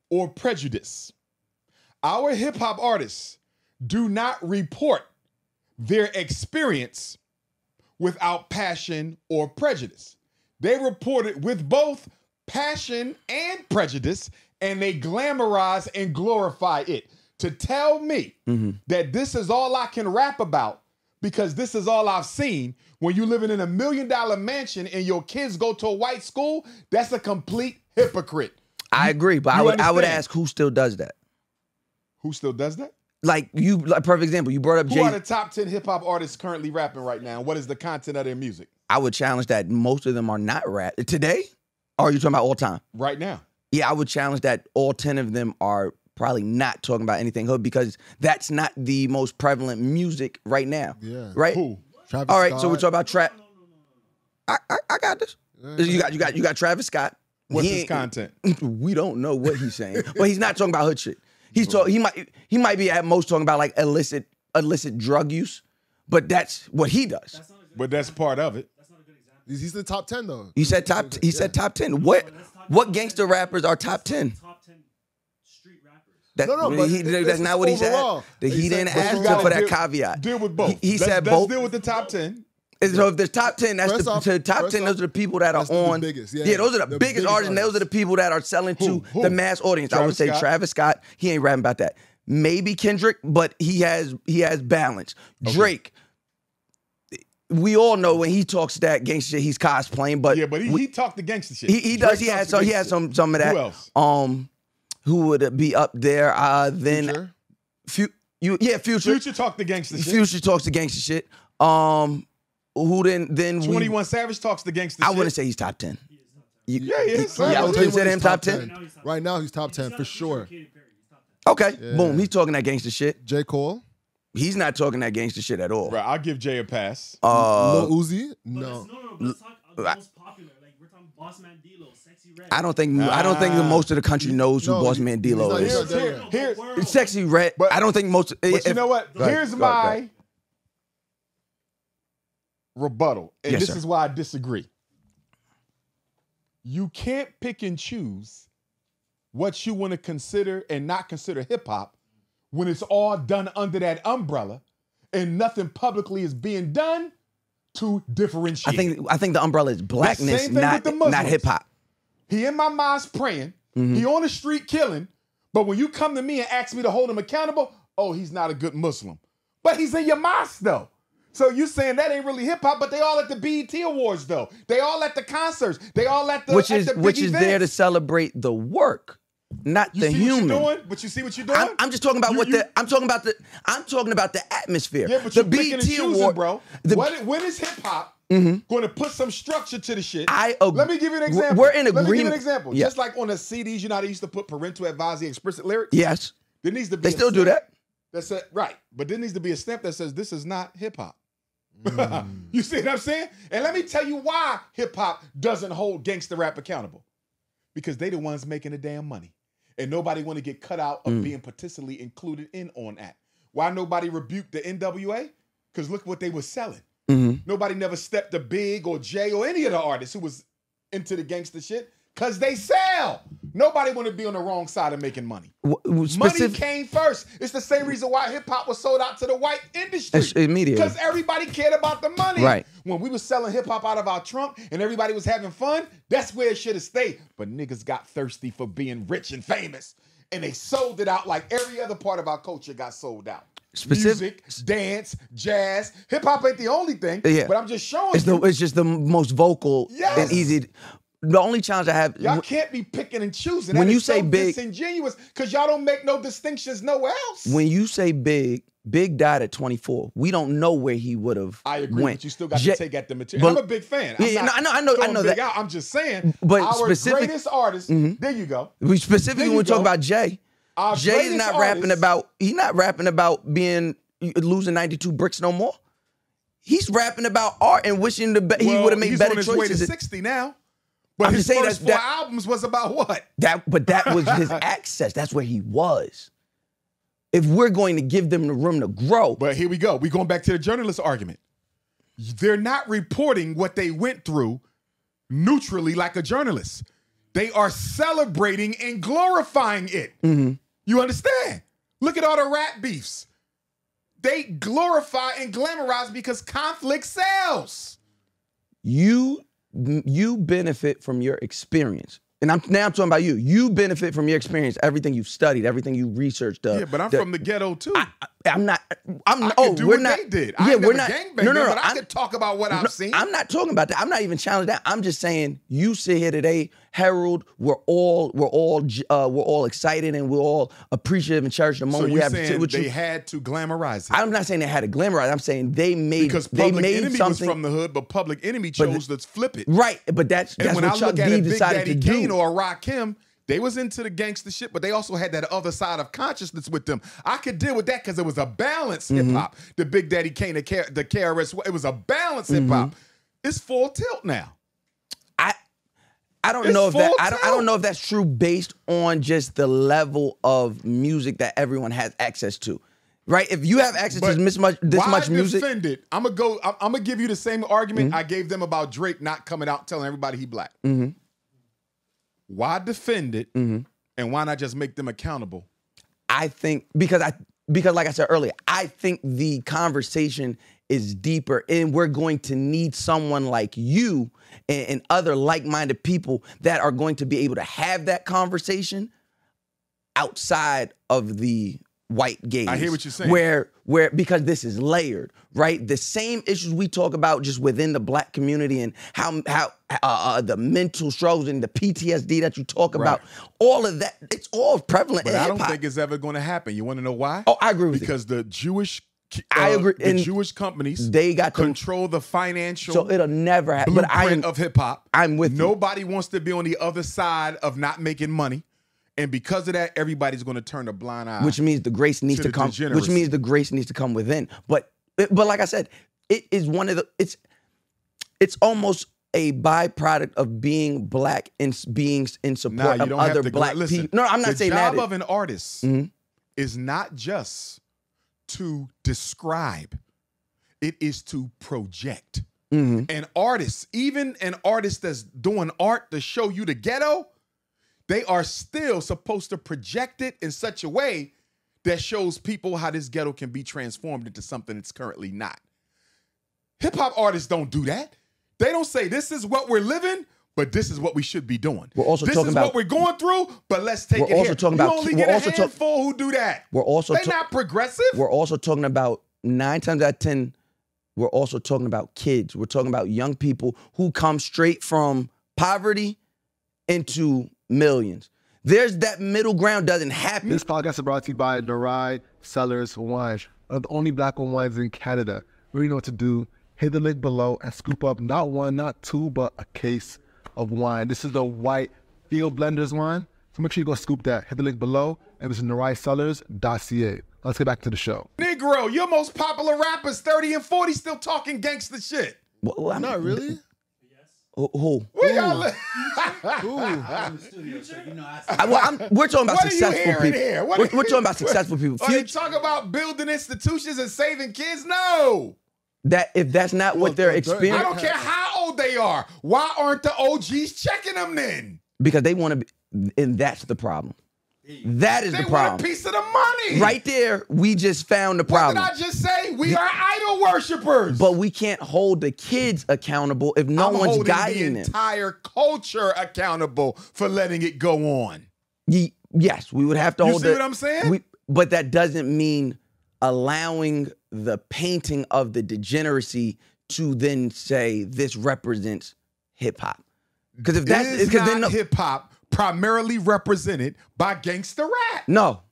or prejudice. Our hip hop artists do not report their experience without passion or prejudice. They report it with both passion and prejudice, and they glamorize and glorify it. To tell me that this is all I can rap about because this is all I've seen when you living in $1 million mansion and your kids go to a white school, that's a complete hypocrite. I agree, but I would ask who still does that. Who still does that? Like perfect example. You brought up Who are the top 10 hip hop artists currently rapping right now? What is the content of their music? I would challenge that most of them are not rap today. Or are you talking about all time? Right now. Yeah, I would challenge that all 10 of them are probably not talking about anything hood because that's not the most prevalent music right now. Yeah. Right. Who? Travis all right. Scott. So we're talking about trap. I got this. You got Travis Scott. What's his content? We don't know what he's saying, but he's not talking about hood shit. He might be at most talking about like illicit drug use, but that's what he does. But that's part of it. That's not a good example. He's the top 10 though. He said top 10. What gangster rappers are top 10? Top 10 street rappers. That's not what he said. He didn't ask him for that caveat. Deal with both. He said let's both. deal with the top 10. So if there's top 10, that's First off, those are the people that are on. the biggest. Yeah, those are the biggest artists, and those are the people that are selling to the mass audience. I would say Travis Scott, he ain't rapping about that. Maybe Kendrick, but he has balance. Okay. Drake, we all know when he talks that gangster shit, he's cosplaying, but yeah, but he talked the gangster shit. He does. He has some of that. Who else? Who would be up there? Then Future? Future. Future talked the gangster shit. Future talks the gangster shit. Who then 21 Savage talks the gangster shit. I wouldn't say he's top 10. Yeah, he is. Yeah, I would consider him top 10. Right now, he's top 10 for sure. Okay, boom. He's talking that gangster shit. J. Cole? He's not talking that gangster shit at all. Right, I'll give Jay a pass. Lil Uzi? No. Let's talk the most popular. Like we're talking Boss Man D-Lo, Sexy Red. I don't think most of the country knows who Boss Man D-Lo is. Here's Sexy Red. But I don't think most. But you know what? Here's my rebuttal, and this is why I disagree. You can't pick and choose what you want to consider and not consider hip hop when it's all done under that umbrella and nothing publicly is being done to differentiate. I think the umbrella is blackness, not hip hop. He in my mosque praying. He on the street killing. But when you come to me and ask me to hold him accountable, oh, he's not a good Muslim. But he's in your mosque though. So you saying that ain't really hip hop, but they all at the BET Awards though. They all at the concerts. They all at the which big is events. there to celebrate the work, not the human. What you're doing? But you see what you're doing? I'm just talking about I'm talking about the atmosphere. Yeah, but the you're picking and choosing, award, bro. When is hip hop going to put some structure to the shit? I agree. Let me give you an example. We're in agreement. Let me give you an example. Yeah. Just like on the CDs, you know how they used to put parental advisory explicit lyrics? Yes. There needs to be They still do that. That's it, right. But there needs to be a stamp that says this is not hip hop. You see what I'm saying? And let me tell you why hip hop doesn't hold gangster rap accountable. Because they the ones making the damn money. And nobody want to get cut out of being particularly included in on that. Why nobody rebuked the NWA? Because look what they were selling. Nobody never stepped to Big or Jay or any of the artists who was into the gangster shit. Because they sell. Nobody want to be on the wrong side of making money. Money came first. It's the same reason why hip-hop was sold out to the white industry. Immediately. Because everybody cared about the money. Right. When we was selling hip-hop out of our trunk and everybody was having fun, that's where it should have stayed. But niggas got thirsty for being rich and famous. And they sold it out like every other part of our culture got sold out. Music, dance, jazz. Hip-hop ain't the only thing. Yeah. But I'm just showing It's just the most vocal and easy. The only challenge I have, y'all can't be picking and choosing. When that you is say so Big, disingenuous because y'all don't make no distinctions nowhere else. When you say Big died at 24. We don't know where he would have. I agree, went. but you still got to take at the material. I'm a big fan. I know that. I'm just saying. But our greatest artist. There you go. We specifically when we talk about Jay. Jay's not rapping about. He's not rapping about being losing 92 bricks no more. He's rapping about art and wishing he would have made better choices. He's on his way to 60 now. But I'm his just saying first four albums was about what? But that was his access. That's where he was. If we're going to give them the room to grow. But here we go. We're going back to the journalist argument. They're not reporting what they went through neutrally like a journalist. They are celebrating and glorifying it. You understand? Look at all the rap beefs. They glorify and glamorize because conflict sells. You benefit from your experience. And now I'm talking about you. You benefit from your experience, everything you've studied, everything you researched. Yeah, but I'm from the ghetto too. I'm not. We're not. They did. Yeah, we're not. But I could talk about what I've seen. I'm not talking about that. I'm not even challenging that. I'm just saying you sit here today, Harold. We're all excited and we're all appreciative and cherish the moment we have to sit with you. They had to glamorize it. I'm not saying they had to glamorize it. I'm saying they made because Public Enemy something was from the hood, but Public Enemy chose to flip it. Right, but that's when what Chuck D decided to do. Kane or Rakim, they was into the gangster shit, but they also had that other side of consciousness with them. I could deal with that because it was a balanced hip hop. The Big Daddy Kane, the KRS, it was a balanced hip hop. It's full tilt now. I don't know if that. I don't know if that's true based on just the level of music that everyone has access to. Right? If you have access to this much music, I'm gonna give you the same argument I gave them about Drake not coming out telling everybody he black. Why defend it, and why not just make them accountable? I think because like I said earlier, I think the conversation is deeper, and we're going to need someone like you and other like-minded people that are going to be able to have that conversation outside of the white gaze. I hear what you're saying. Where because this is layered, right? The same issues we talk about just within the black community and how the mental struggles and the PTSD that you talk about, all of that, it's all prevalent in hip-hop. But I don't think it's ever going to happen. You want to know why? Oh, I agree with you. Because the Jewish I agree. The Jewish companies, they got control the financial so it'll never happen. Blueprint of hip hop. I'm with Nobody wants to be on the other side of not making money. And because of that, everybody's going to turn a blind eye. Which means the grace needs to come. Which means the grace needs to come within. But like I said, it is one of the. It's almost a byproduct of being black and being in support of other black people. No, I'm not saying that. The job of an artist is not just to describe. It is to project. An artist, even an artist that's doing art to show you the ghetto, they are still supposed to project it in such a way that shows people how this ghetto can be transformed into something it's currently not. Hip-hop artists don't do that. They don't say, this is what we're living, but this is what we should be doing. We're also this talking is about what we're going through, but let's take it here. Talking you about, only get a handful who do that. They're not progressive. We're also talking about 9 times out of 10, we're also talking about kids. We're talking about young people who come straight from poverty into millions. There's that middle ground doesn't happen. This podcast is brought to you by Narai Cellars Wine, the only black-owned wines in Canada. We know what to do. Hit the link below and scoop up not one, not two, but a case of wine. This is the white field blenders wine. It's So make sure you go scoop that. Hit the link below and visit NaraiSellers.ca. Let's get back to the show. Negro, your most popular rappers, 30 and 40, still talking gangster shit. Well, I'm Not really. Who? Where y'all li- We're talking about What are you successful hearing people. here? We're talking about successful people. Are they talk about building institutions and saving kids? No. That if that's not what they're I experiencing, don't care how old they are. Why aren't the OGs checking them then? because they want to be, and that's the problem. That is They the want problem. a piece of the money. Right there, we just found the What did problem. I just say? We are idol worshipers. But we can't hold the kids accountable if no I'm one's holding guiding the them. entire culture accountable for letting it go on. Yes, we would have to You hold see the- what I'm saying? but that doesn't mean allowing the painting of the degeneracy to then say this represents hip hop. Because if that's Is because then not hip hop primarily represented by gangster rap? no.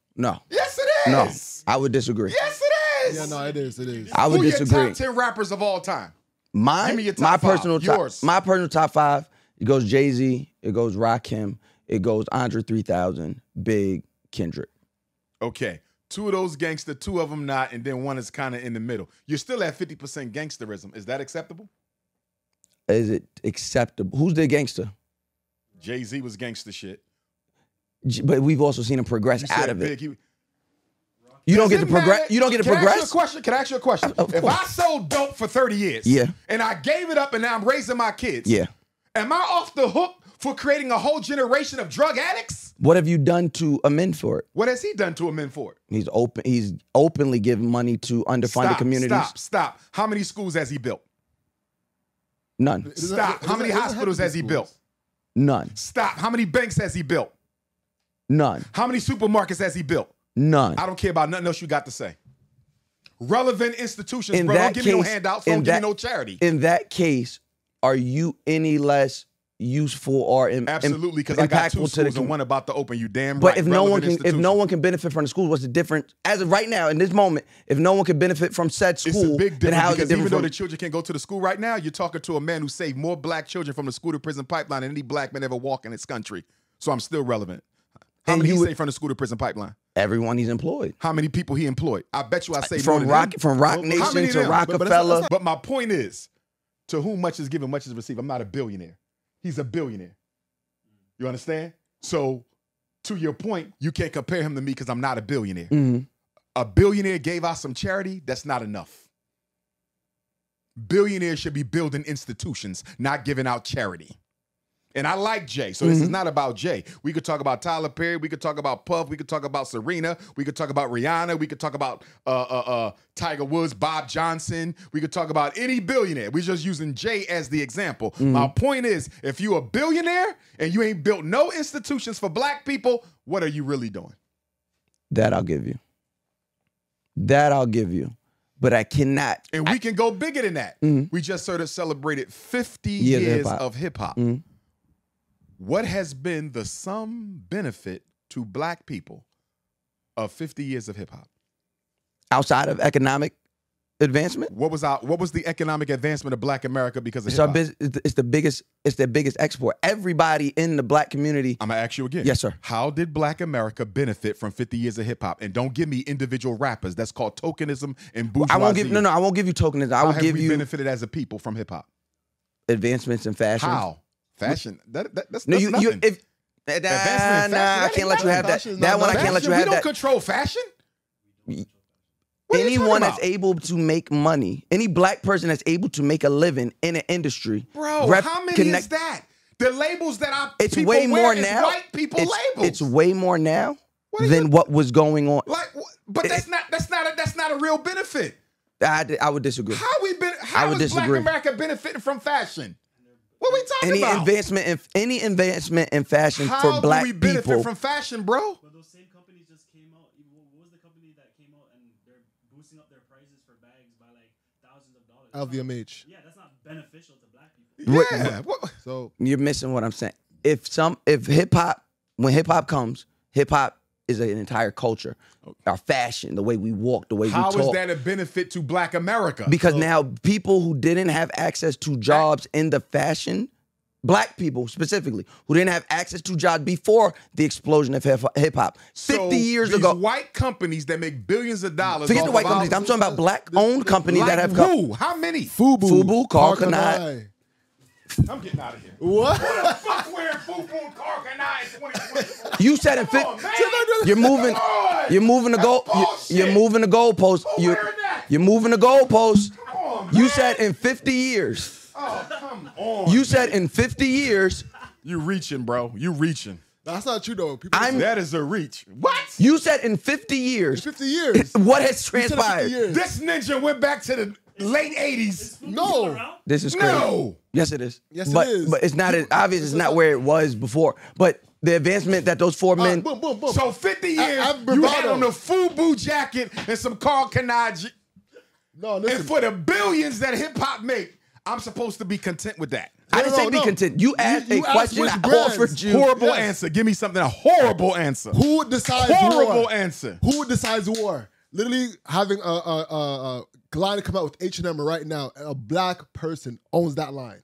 Yes, it No, is. I would disagree. Yes, it is. Yeah, no, it is. It is. I would Who your disagree. top 10 rappers of all time? Mine, Give me your top my five. personal Yours. my personal top 5. It goes Jay-Z, it goes Rakim, it goes Andre 3000, Big, Kendrick. Okay. 2 of those gangster, 2 of them not, and then 1 is kind of in the middle. You're still at 50% gangsterism. Is that acceptable? Is it acceptable? Who's the gangster? Jay-Z was gangster shit. But we've also seen him progress You out said of it. Big. You don't get Does to it progress. matter? You don't get to Can I progress. ask you a question? Can I ask you a question? Of If I course. sold dope for 30 years, Yeah. and I gave it up and now I'm raising my kids, Yeah. am I off the hook for creating a whole generation of drug addicts? What have you done to amend for it? What has he done to amend for it? He's openly giving money to underfunded communities. Stop. How many schools has he built? None. Stop. How many hospitals has he built? None. Stop. How many banks has he built? None. How many supermarkets has he built? None. I don't care about nothing else you got to say. Relevant institutions, In bro. that Don't give me no case- handouts. in Don't give me that- no charity. In that case, are you any less useful or Absolutely, because I got 2 impactful to the schools and community? 1 about to open. You damn But right. if no one Relevant can, if no institutions. one can benefit from the school, what's the difference? As of right now, in this moment, if no one can benefit from said It's a school, big then difference how is it because even different though from? the children can't go to the school right now, you're talking to a man who saved more black children from the school to prison pipeline than any black man ever walk in this country. So I'm still relevant. How And many you he would- saved from the school to prison pipeline? Everyone he's employed. How many people he employed? I bet you I saved more From than Rock him. How Nation many to of them? Rockefeller. But my point is, to whom much is given, much is received. I'm not a billionaire. He's a billionaire. You understand? So, to your point, you can't compare him to me because I'm not a billionaire. Mhm. A billionaire gave out some charity. That's not enough. Billionaires should be building institutions, not giving out charity. And I like Jay. So this is not about Jay. We could talk about Tyler Perry. We could talk about Puff. We could talk about Serena. We could talk about Rihanna. We could talk about Tiger Woods, Bob Johnson. We could talk about any billionaire. We're just using Jay as the example. My point is, if you're a billionaire and you ain't built no institutions for black people, what are you really doing? That I'll give you. That I'll give you. But I cannot. And we can go bigger than that. We just sort of celebrated 50 Years of years hip-hop. of hip hop. What has been the sum benefit to black people of 50 years of hip hop? Outside of economic advancement, What was the economic advancement of black America because of it's, hip our hop? it's the biggest. It's their biggest export. Everybody in the black community. I'm gonna ask you again. Yes, sir. How did black America benefit from 50 years of hip hop? And don't give me individual rappers. That's called tokenism and bourgeoisie. I won't give. No. I won't give you tokenism. I How will have give we you benefited as a people from hip hop? advancements in fashion. How? Fashion. That's No, that's you. nothing. If Advancement in nah, fashion, I that can't ain't let you have that. Fashion is That not one I fashion. can't let you we have don't that. control fashion. What are you Anyone talking that's about? able to make money, any black person that's able to make a living in an industry, Bro, how many is that? The labels that our It's people way wear more is now. white people labels. It's way more now What are than you- what was going on. like, but that's not a real benefit. I would disagree. How would is Black disagree. America benefiting from fashion? What are we talking Any about? advancement in fashion How for black do we benefit people. from fashion, bro? But those same companies just came out. What was the company that came out and they're boosting up their prices for bags by like thousands of dollars? LVMH. Yeah, that's not beneficial to black people. Yeah. What? So You're missing what I'm saying. If hip hop, when hip hop comes, hip hop is an entire culture. Our fashion, the way we walk, the way How we talk. is that a benefit to Black America? Because now people who didn't have access to jobs in the fashion black people specifically, who didn't have access to jobs before the explosion of hip hop. 50 years these ago. white companies that make billions of dollars. Forget the off white of companies. our- I'm talking about black-owned companies like that have who? How many? Fubu, Carl Kanai. I'm getting out of here. What? Who the fuck wearing Fubu and Carl Kanai in 2024? You said in Come on, man. you're moving the goal. You're moving the goalpost. Who wearing that? You're moving the goalpost. Come on, You man. said in 50 years. Oh, come on. You said in 50 years. You reaching, bro. You reaching. That's not true though. People That is a reach. What? You said in 50 years. 50 years. What has You said 50 transpired? years. This ninja went back to the late 80s. No. This is crazy. No. Yes, it is. Yes, it but, is. But it's not as obvious. It's not where it was before. But the advancement that those four men. Boom, boom, boom. So 50 years, I have you had bravado. on a Fubu jacket and some Carl Kanai. No, And listen. for the billions that hip hop make, I'm supposed to be content with that. I didn't No, say no, be no. content. You asked you a asked question. which I brands. offered you. Horrible Yes. answer. Give me something, a horrible answer. Who decides Horrible war? answer. Who decides war? Literally having a line come out with H&M right now, and a black person owns that line.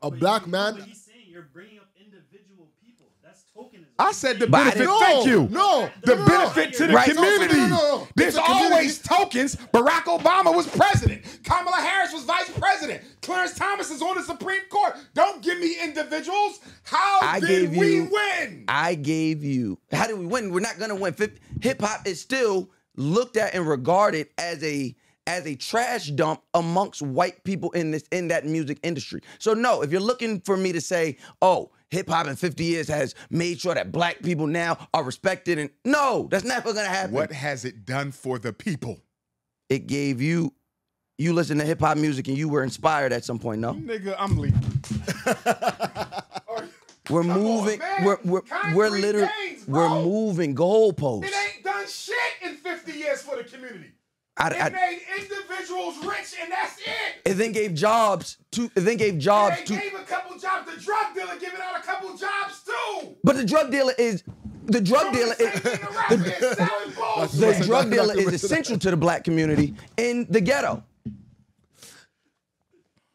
A black man. But he's saying you're bringing up individual people. That's tokenism. I said the But I benefit. didn't- Thank you. No, The no, benefit to the Right. community. No. There's It's a community. always tokens. Barack Obama was president. Kamala Harris was vice president. Clarence Thomas is on the Supreme Court. Don't give me individuals. How did we win? I gave you. How did we win? We're not gonna win. Hip hop is still looked at and regarded as a trash dump amongst white people in that music industry. So no, if you're looking for me to say, oh, hip hop in 50 years has made sure that black people now are respected, and no, that's never gonna happen. What has it done for the people? It gave you listen to hip hop music and you were inspired at some point. No, Nigga, I'm leaving. we're Come on, moving. man. We're Concrete literally gains, bro. we're moving goalposts. It ain't done shit in 50 years for the community. I- It made individuals rich, and that's it. It then gave jobs to. It then gave jobs They to. gave a couple jobs. The drug dealer giving out a couple jobs too. But the drug dealer is. The drug dealer Doing is. the same thing around here, selling bullshit. The drug dealer is essential to the black community in the ghetto.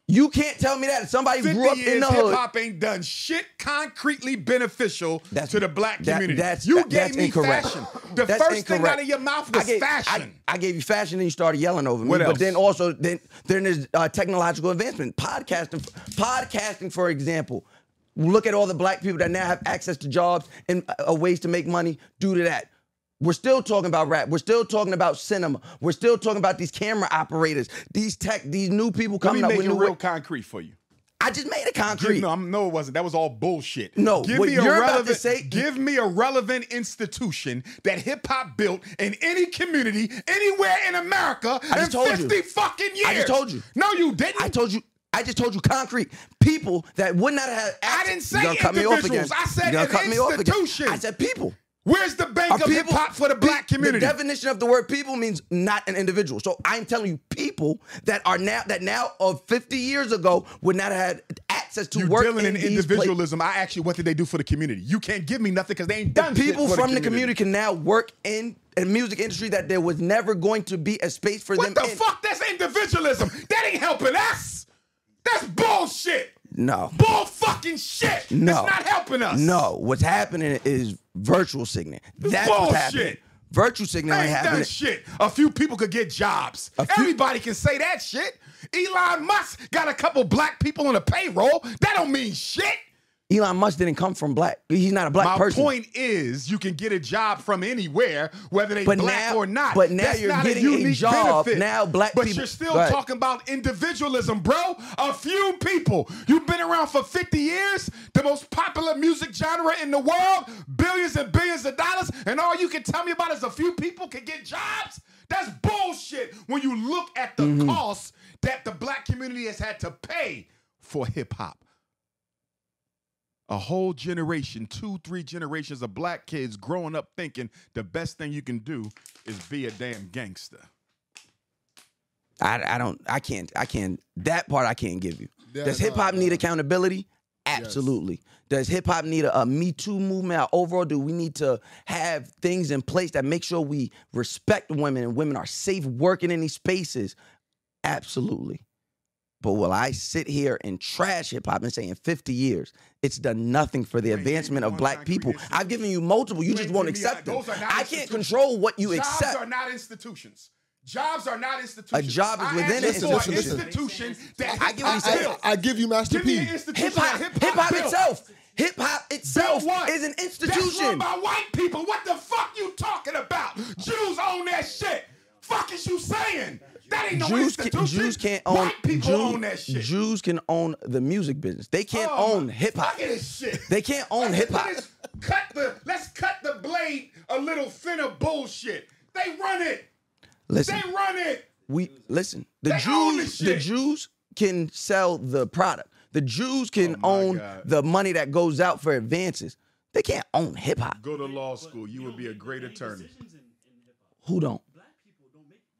You can't tell me that somebody 50 grew up years, in the hood. hip hop ain't done shit concretely beneficial That's- to the black that- community. that's- You that- gave that's me incorrect. fashion. The That's first thing incorrect. out of your mouth was fashion. I gave you fashion, and you started yelling over me. What But else? then also, then there's technological advancement. Podcasting, for example. Look at all the black people that now have access to jobs and ways to make money due to that. We're still talking about rap. We're still talking about cinema. We're still talking about these camera operators, these new people Let coming me up make with it new. real concrete for you. I just made it concrete. No, it wasn't. That was all bullshit. No, give what me a you're about to relevant. say- Give me a relevant institution that hip hop built in any community anywhere in America I in just told you. 50 fucking years. I just told you. No, you didn't. I just told you concrete. People that would not have access. I didn't say You're gonna cut me off again. individuals. I said You're gonna an cut me off again. institution. I said people. Where's the bank of hip hop for the black community? The definition of the word people means not an individual. So I'm telling you, people that now of 50 years ago would not have had access to You're work dealing in these individualism. I asked you, what did they do for the community? You can't give me nothing because they ain't done shit People for from the community can now work in a music industry that there was never going to be a space for them What the in. fuck? That's individualism. That ain't helping us. That's bullshit. No. Bull fucking shit. No. It's not helping us. No, what's happening is virtual signaling. That's bullshit. what's happening. Virtual signaling Ain't happening. done shit. A few people could get jobs. Everybody can say that shit. Elon Musk got a couple black people on the payroll. That don't mean shit. Elon Musk didn't come from black. He's not a black My person. point is, you can get a job from anywhere, whether they But black now- or not. but now That's you're not getting a unique job. benefit. Now black but people- you're still Go ahead. talking about individualism, bro. A few people. You've been around for 50 years, the most popular music genre in the world, billions and billions of dollars, and all you can tell me about is a few people can get jobs? That's bullshit when you look at the cost that the black community has had to pay for hip hop. A whole generation, 2-3 generations of black kids growing up thinking the best thing you can do is be a damn gangster. I can't, that part I can't give you. Yeah, Does hip hop need accountability? Absolutely. Does hip hop need a Me Too movement? Overall, do we need to have things in place that make sure we respect women and women are safe working in these spaces? Absolutely. But will I sit here and trash hip hop and say in 50 years it's done nothing for the advancement of black people? I've given you multiple. You just won't accept them. I can't control what you accept. Jobs are not institutions. Jobs are not institutions. A job is within an institution. I give you Master P. Hip hop itself. Hip hop itself is an institution. That's run by white people. What the fuck you talking about? Jews own that shit. Fuck is you saying? That ain't no institution. Jews can't own. White people own that shit. Jews can own the music business. They can't own hip hop. Look at this shit. They can't own hip hop. Let's cut the blade a little thinner. Bullshit. They run it. Listen. They run it. Listen. The They own Jews. the The shit. Jews can sell the product. The Jews can own the money that goes out for advances. They can't own hip hop. Go to law school. You would be a great attorney. Who don't?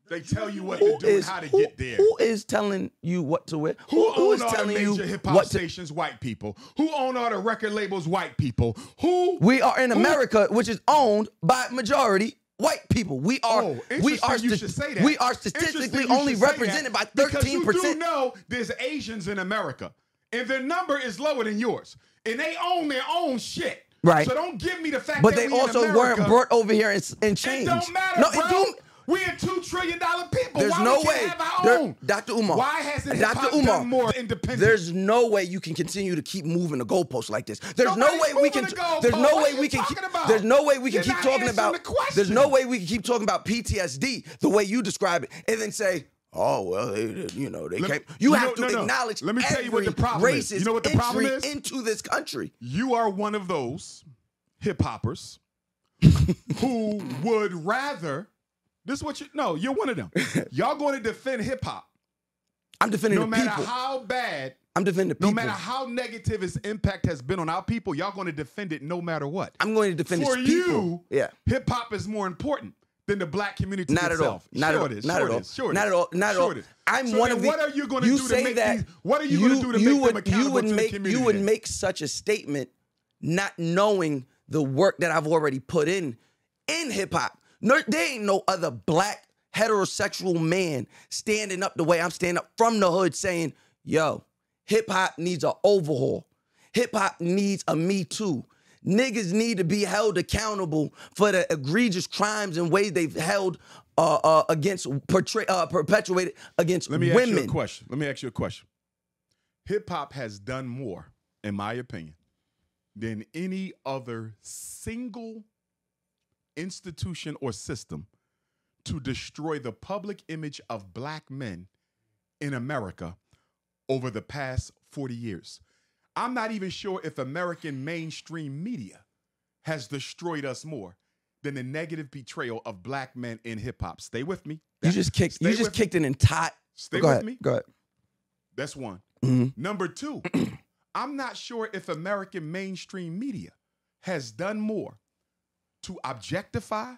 They tell you what to do and how to get there. Who is telling you what to wear? Who is own all the telling you major hip hop what to? stations? White people. Who own all the record labels? White people. Who? We are in America, which is owned by majority white people. We are. We are. You should say that. We are statistically only represented by 13%. Because you do know there's Asians in America, and their number is lower than yours, and they own their own shit. Right. So don't give me the fact But that they also weren't brought over here and changed. It don't matter, No, bro. it don't. We are $2 trillion people. There's Why no we can't way. have our own? Dr. Umar. Why hasn't Dr. hip-hop Umar done more independent? There's no way you can continue to keep moving the goalposts like this. There's no Nobody's way we can. moving the goalpost. There's no What way are we you can. talking about? There's no way we can You're keep not talking about. answering the question. There's no way we can keep talking about PTSD the way you describe it, and then say, "Oh well, they can't." You have to acknowledge. Let me tell you what the every problem is. racist You know what the problem entry is? into this country. You are one of those hip hoppers who would rather. This is what you. No, you're one of them. Y'all going to defend hip hop. I'm defending No the matter people. how bad. I'm defending the people. No matter how negative its impact has been on our people, y'all going to defend it no matter what. I'm going to defend For its people. you, Yeah. hip hop is more important than the black community Not at all. itself. Not at all. It is. Not Sure at it all. is. Sure it Not is. at all. Not at all. Sure it is. I'm So one then of the. what are you going to you do say to make that, these? What are you going to do to make them accountable to the community? You would make such a statement, not knowing the work that I've already put in hip hop. No, there ain't no other black heterosexual man standing up the way I'm standing up from the hood saying, yo, hip hop needs an overhaul. Hip hop needs a Me Too. Niggas need to be held accountable for the egregious crimes and ways they've held perpetuated against Let me women. ask you a question. Hip hop has done more, in my opinion, than any other single institution or system to destroy the public image of black men in America over the past 40 years. I'm not even sure if American mainstream media has destroyed us more than the negative portrayal of black men in hip hop. Stay with me. You just kicked an entire. Stay Go with ahead. me. Go ahead. That's one. Mm-hmm. Number two, I'm not sure if American mainstream media has done more to objectify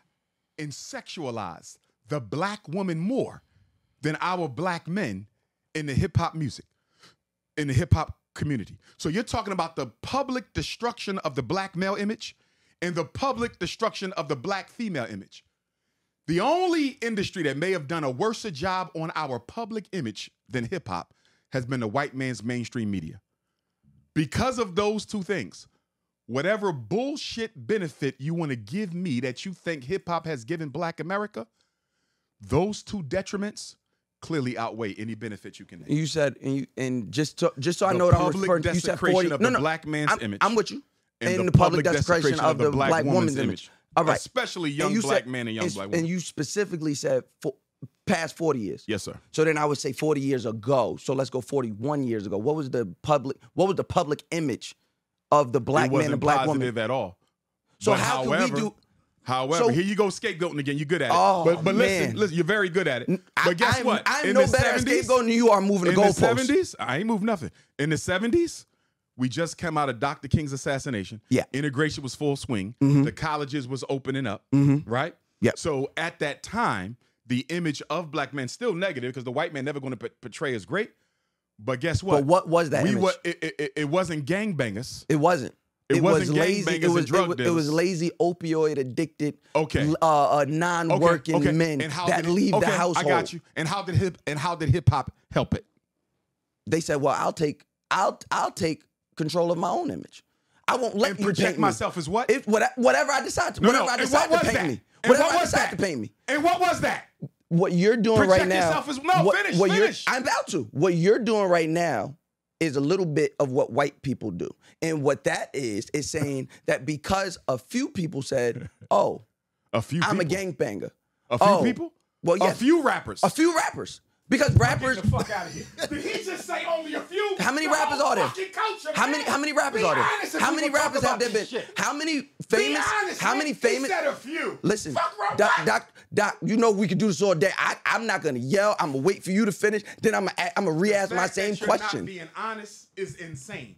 and sexualize the black woman more than our black men in the hip hop music, in the hip hop community. So you're talking about the public destruction of the black male image and the public destruction of the black female image. The only industry that may have done a worse job on our public image than hip hop has been the white man's mainstream media. Because of those two things, whatever bullshit benefit you want to give me that you think hip hop has given black America, those two detriments clearly outweigh any benefit you can name. You said, and just so I know what I'm referring to, you said 40. Of the black man's image. I'm with you. And the public desecration of the black woman's image. All right. Especially young black men and young black women. And you specifically said past 40 years. Yes, sir. So then I would say 40 years ago. So let's go 41 years ago. What was the public image of the black man and black woman? It wasn't positive at all. So how can we do? However, here you go scapegoating again. You're good at it. Oh, but man. listen, you're very good at it. But guess what? I'm no better at scapegoating than you are moving the goalposts. In the 70s, I ain't moved nothing. In the 70s, we just came out of Dr. King's assassination. Yeah. Integration was full swing. Mm-hmm. The colleges was opening up, right? Yeah. So at that time, the image of black men still negative because the white man never going to portray as great. But guess what? But what was that image? It wasn't gangbangers. It wasn't. It wasn't lazy. gangbangers and drug It dealers. was lazy, opioid addicted, Okay. non-working men that leave the household. I got you. And how did hip hop help it? they said, well, I'll take control of my own image. I won't let And you project paint myself as what? Whatever I decide to. Whatever I And decide what to was paint that? me. And Whatever what I was decide that? to paint me. And what was that? What you're doing Project right now. yourself as no. Finish. I'm about to. What you're doing right now is a little bit of what white people do, and what that is saying that because a few people said, "Oh, A few. I'm a people. gangbanger." A few people. Well, yes. A few rappers. A few rappers. Because rappers. Get the fuck out of here. Did he just say only a few? How many The rappers whole are there? fucking culture, How man. many rappers Be are there? honest if How you many gonna talk rappers have about there this been? shit. How many Be famous? honest, How man. many He famous? said a few. Listen, Fuck wrong Doc, you know we can do this all day. I'm not gonna yell. I'm gonna wait for you to finish. Then I'm gonna re-ask my same question. Not being honest is insane.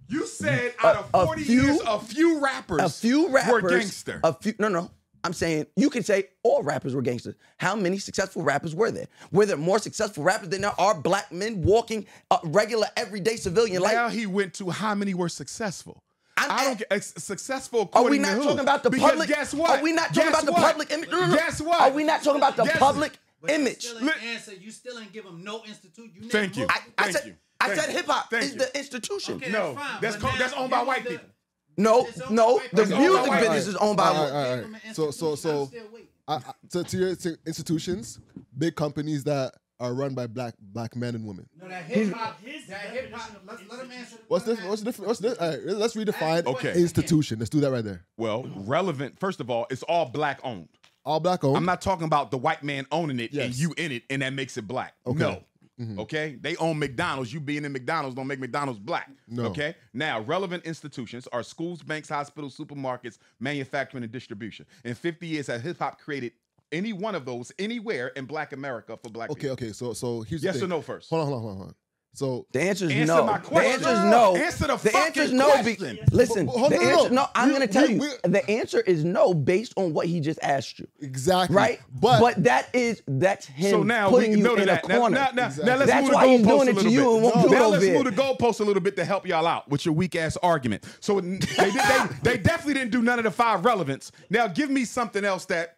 You said out of 40 years, a few rappers were gangster. No. I'm saying you can say all rappers were gangsters. How many successful rappers were there? Were there more successful rappers than there are black men walking regular, everyday civilian life? Now he went to how many were successful. I don't get successful. Are we according not to who? talking about the Because public? Guess what? Are we not talking about the public image? No. Guess what? Are we not talking about the Guess- public But you image? still ain't answer. You still ain't give them no institute. You Thank you. I Thank said you. hip hop Thank is you. the institution. Okay, No, fine, that's but now that's owned by you white the- people. No, It's no, owned by the white music people. business is owned by All white. right. So to your institutions, big companies that are run by black men and women. No, that hip hop. Let him answer. What's this? What's the difference? What's this? All right, let's redefine Okay. institution. Let's do that right there. Well, relevant. First of all, it's all black owned. All black owned. I'm not talking about the white man owning it and Yes. you in it, and that makes it black. Okay. No. Okay, they own McDonald's. You being in McDonald's don't make McDonald's black. No. Okay, now relevant institutions are schools, banks, hospitals, supermarkets, manufacturing, and distribution. In 50 years, has hip hop created any one of those anywhere in Black America for black people? Okay. So here's Yes the thing. or no first? Hold on. So The answer is Answer no. my The question. answer is no. Answer the answer is fucking no. question. Listen, But hold the on, answer, no. I'm we- going to tell you. we- The answer is no based on what he just asked you. exactly. Right? But that's him So now putting we you know in that. a Now, corner. now let's That's move why the he's goalpost doing a it to little you bit. and won't do it Now over let's here. move the goalpost a little bit to help y'all out with your weak ass argument. So they definitely didn't do none of the 5 relevance. Now give me something else that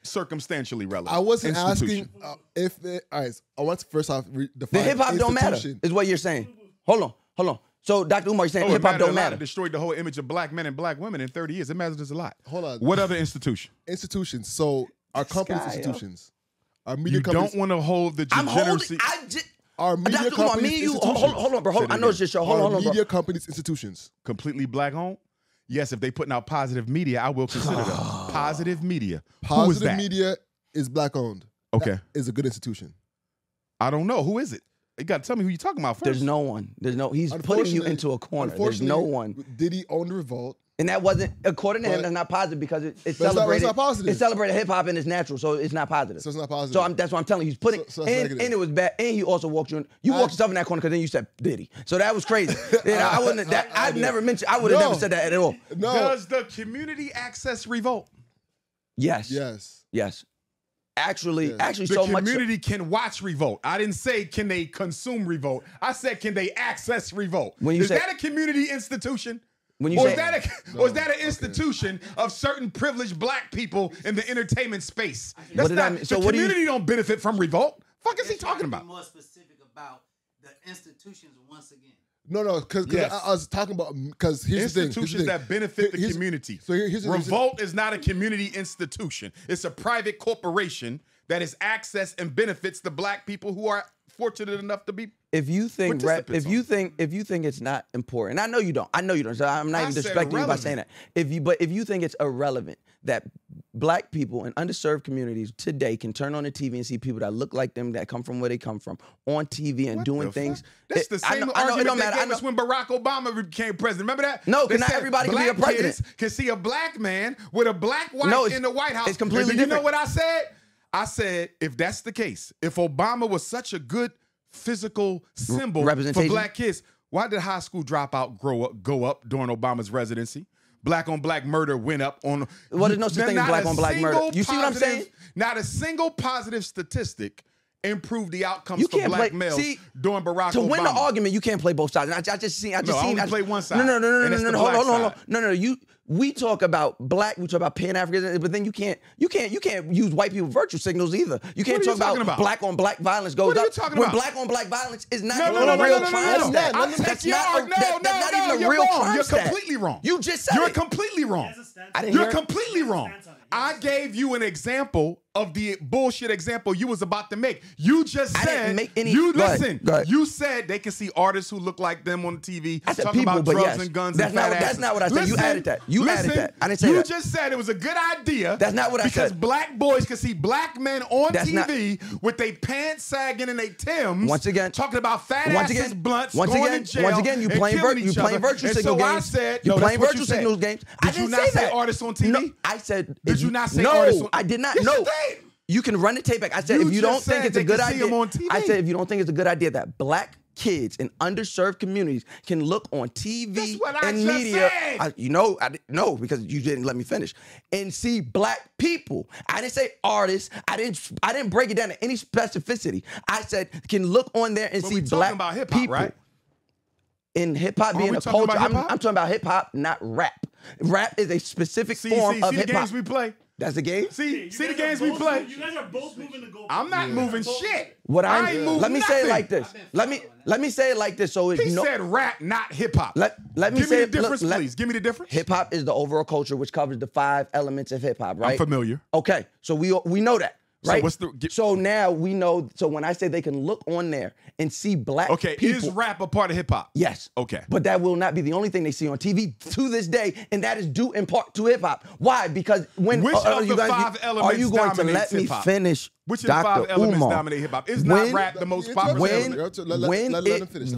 circumstantially relevant. I wasn't Institution. asking if it, all right. I want to first off define The hip hop don't matter, institution. is what you're saying. Hold on. So Dr. Umar, you're saying Oh, hip hop don't It matter. destroyed the whole image of black men and black women in 30 years. It matters a lot. Hold on. What other institution? Institutions. So our companies, guy, yo. institutions. Our media You companies. don't want to hold the I'm holding. degeneracy. Our media Dr. Umar, companies, me and you. institutions. Hold on, bro. Say it I know it's again. your show. Our Hold on, bro. media companies, institutions. Completely black owned? Yes, if they putting out positive media, I will consider them. Positive media. Who is Positive that? media is black owned. Okay. That is a good institution. I don't know. Who is it? You got to tell me who you're talking about first. There's no one. He's putting you Unfortunately- into a corner. There's no one. Did he own the revolt? And that wasn't, according to him, But- that's not positive because it But it's celebrated. not positive. It celebrated hip hop and it's natural, so it's not positive. So it's not positive. So that's what I'm telling you. He's putting, So that's negative. and it was bad. And he also walked you in. You walked yourself in that corner because then you said Diddy. So that was crazy. I wouldn't. I've never mentioned. I would have No. never said that at all. No. Does the community access revolt? Yes. Yes. Actually, Yes. so The much. community can watch revolt. I didn't say can they consume revolt. I said can they access revolt. When you is say- that a community institution? When you or say- is that an institution of certain privileged black people in the entertainment space? That's did that not, mean? So the what do you- community don't benefit from revolt. Fuck is he talking Be about? more specific about the institutions once again. No, because Yes. I was talking about, because here's the thing. Institutions that benefit the Here's- community. So here's the Revolt is not a community institution. It's a private corporation that is access and benefits the black people who are fortunate enough to be. If you think participants if you think it's not important, I know you don't. So I'm not I even said disrespecting you by relevant. saying that. If you think it's irrelevant that black people in underserved communities today can turn on the TV and see people that look like them, that come from where they come from, on TV and What doing the things. fuck? That's the I same know, argument it don't they matter. I gave know. us when Barack Obama became president. Remember that? No, They 'cause not said everybody can be a black president. kids can see a black man with a black wife No, it's- in the White House. it's completely And do you know different. what I said? I said, if that's the case, if Obama was such a good physical symbol for representation? black kids, why did high school dropout go up during Obama's residency? Black on black murder went up on. Well, there's no such thing as Not black a on black murder. single You see what I'm saying? Not a single positive statistic improved the outcomes You for can't black play- males see, during Barack To Obama. win the argument, you can't play both sides. And I just seen. I only play one side, No. and it's the Hold black on. side. No. we talk about black, we talk about Pan-Africanism, but then you can't use white people virtue signals either. You can't talk about black on black violence goes up. When black on black violence is not even a real crime stat. That's not even a real crime stat. You're completely wrong. You just said You're it. completely wrong. You're completely wrong. I gave you an example of the bullshit example you was about to make. You just said, I didn't make any. listen. Go ahead. You said they can see artists who look like them on TV I said talking people, about but drugs yes. and guns That's and fat not, asses. That's not what I said. You added that. You added that. I didn't say you that. You just said it was a good idea. That's not what I said. Because black boys can see black men on That's TV with their pants sagging and their Timbs. Once again, talking about fat asses, blunts, going to jail. Once again, you playing virtue signal games. You playing virtue signals games. Did you not say artists on TV? No, I said. Did you not say artists on TV? I did not. Yes, No. you did. You can run the tape back. I said, if you don't think it's a good idea, I said, if you don't think it's a good idea that black kids in underserved communities can look on TV and media. No, because you didn't let me finish. And see black people. I didn't say artists. I didn't break it down to any specificity. I said can look on there and see black about hip-hop, people. right? In hip hop being a culture, I'm talking about hip hop, not rap. Rap is a specific form of hip hop. See the games we play. That's the game. See the games we play. You guys are both moving the goalposts. I'm not moving shit. I ain't moving. Let me say it like this. Let me say it like this. So he said rap, not hip hop. Let me Give me the difference, please. Give me the difference. Hip hop is the overall culture which covers the 5 elements of hip hop, right? I'm familiar. Okay, so we know that. Right. So now we know. So when I say they can look on there and see black people, is rap a part of hip hop? Yes. Okay. But that will not be the only thing they see on TV to this day, and that is due in part to hip hop. Why? Because when which of the 5 elements are you going to let me hip-hop? finish? Which of the 5 elements dominate hip hop? Is not rap the most popular element?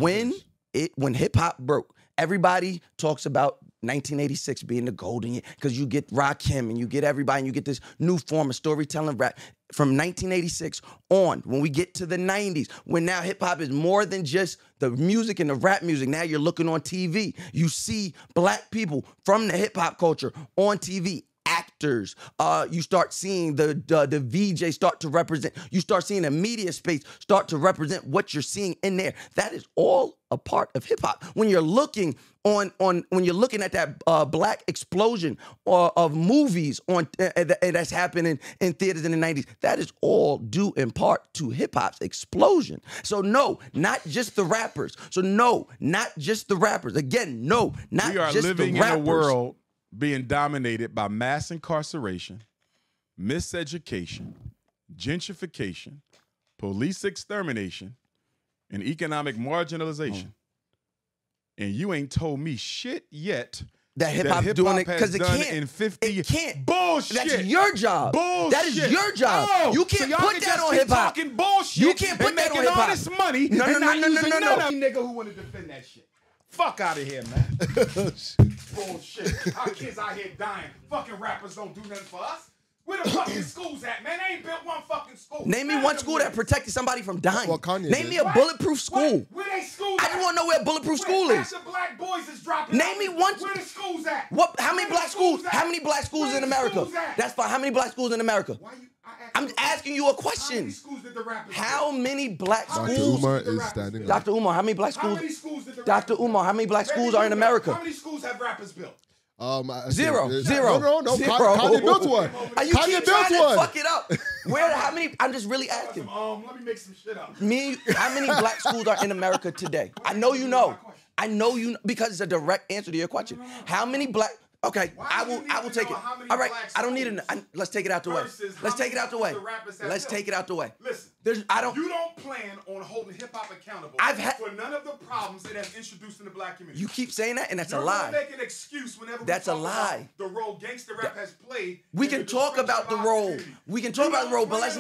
When hip hop broke, everybody talks about 1986 being the golden year because you get Rakim and you get everybody and you get this new form of storytelling rap. From 1986 on, when we get to the 90s, when now hip hop is more than just the music and the rap music. Now you're looking on TV. You see black people from the hip hop culture on TV. Actors, you start seeing the VJ start to represent. You start seeing the media space start to represent what you're seeing in there. That is all a part of hip hop. When you're looking when you're looking at that black explosion of movies that's happening in theaters in the 90s, that is all due in part to hip hop's explosion. So no, not just the rappers. So no, not just the rappers. Again, no, not just the rappers. We are living in a world being dominated by mass incarceration, miseducation, gentrification, police extermination, and economic marginalization. And you ain't told me shit yet that hip hop doing it because it can't. In 50 years. It can't. Bullshit. That's your job. Bullshit. That is your job. Oh, you can't so put that on hip hop. Talking bullshit. You can't put that on hip hop. All this money. No. Nigga who want to defend that shit. Fuck out of here, man. Bullshit. Our kids out here dying. Fucking rappers don't do nothing for us. Where the fucking schools at, man? They ain't built one fucking school. Name me one school that protected somebody from dying. Well, Kanye Name did. me a bulletproof school. Where they schools I at? just want to know where a bulletproof school is. The black boys is dropping Name out. me one. Where the schools at? What? How many Where black the schools? at? How many black schools Where in the America? schools at? That's fine. How many black schools in America? Why you? I'm asking you a How question. many schools did the rappers How many black Dr. schools? Umar is standing up. Dr. Umar, how many black How schools? many schools did the Dr. rappers Umar, how many black build? schools are in America? How many schools have rappers built? Zero. No. Zero. Kanye built one. Are you Kanye keep trying built to one. fuck it up? Where? How many? I'm just really asking. Let me make some shit up. How many black schools are in America today? I know you know. I know you know, because it's a direct answer to your question. How many black? Okay, I will take it. All right, I don't need it. Let's take it out the way. Let's take it out the way. Let's take it out the way. Listen, you don't plan on holding hip hop accountable for none of the problems it has introduced in the black community. You keep saying that, and that's a You're lie. gonna make an excuse whenever that's we a talk lie. About the role gangster rap has played. We can talk about the role. We can talk about the role, but let's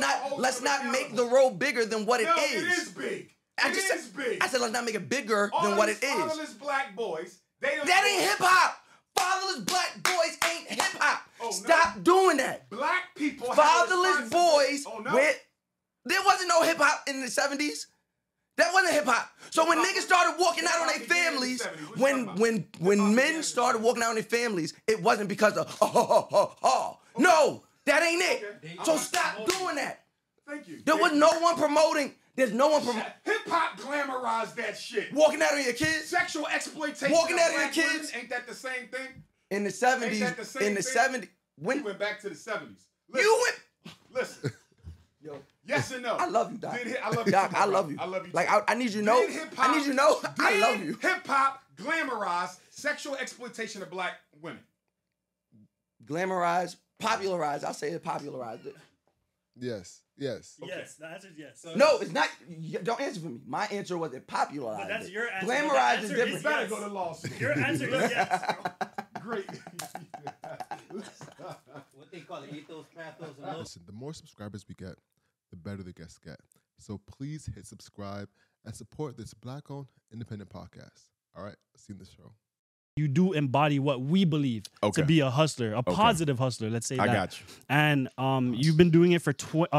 not make the role bigger than what it is. It is big. It is big. I said let's not make it bigger than what it is. Fatherless black boys. That ain't hip hop. Fatherless black boys ain't hip hop. Oh, no. Stop doing that. Black people. Fatherless boys. Oh, no. There wasn't no hip hop in the 70s. That wasn't hip hop. So when niggas started walking out on their families, when men started walking out on their families, it wasn't because of No, that ain't it. Okay. So stop doing that. Thank you. There was no one promoting. There's no one promoting. Hip hop glamorized that shit. Walking out on your kids. Sexual exploitation. Walking of out on your black women, kids. Ain't that the same thing? In the Ain't 70s, that the same in the thing? 70s, when We went back to the 70s. you went, Listen. yo, Yes and no. I love you, Doc. I love you, Doc. too, I bro. love you. I love you. Like too. I need you to know. Did hip-hop- I need you to know. I did love you. Hip hop glamorize sexual exploitation of black women. Glamorize, popularize. I'll say it popularized it. Yes. Yes. Yes, the answer is yes. No, it's not. Don't answer for me. My answer was it popularized. But that's it. your answer. Glamorize The is answer different. is Better yes. go to law school. Your answer is yes. Great. What they call it, ethos, pathos, and Listen, the more subscribers we get, the better the guests get. So please hit subscribe and support this Black-owned independent podcast. All right, see you in the show. You do embody what we believe Okay. to be a hustler, a positive hustler. Let's say I that. got you. And you've been doing it for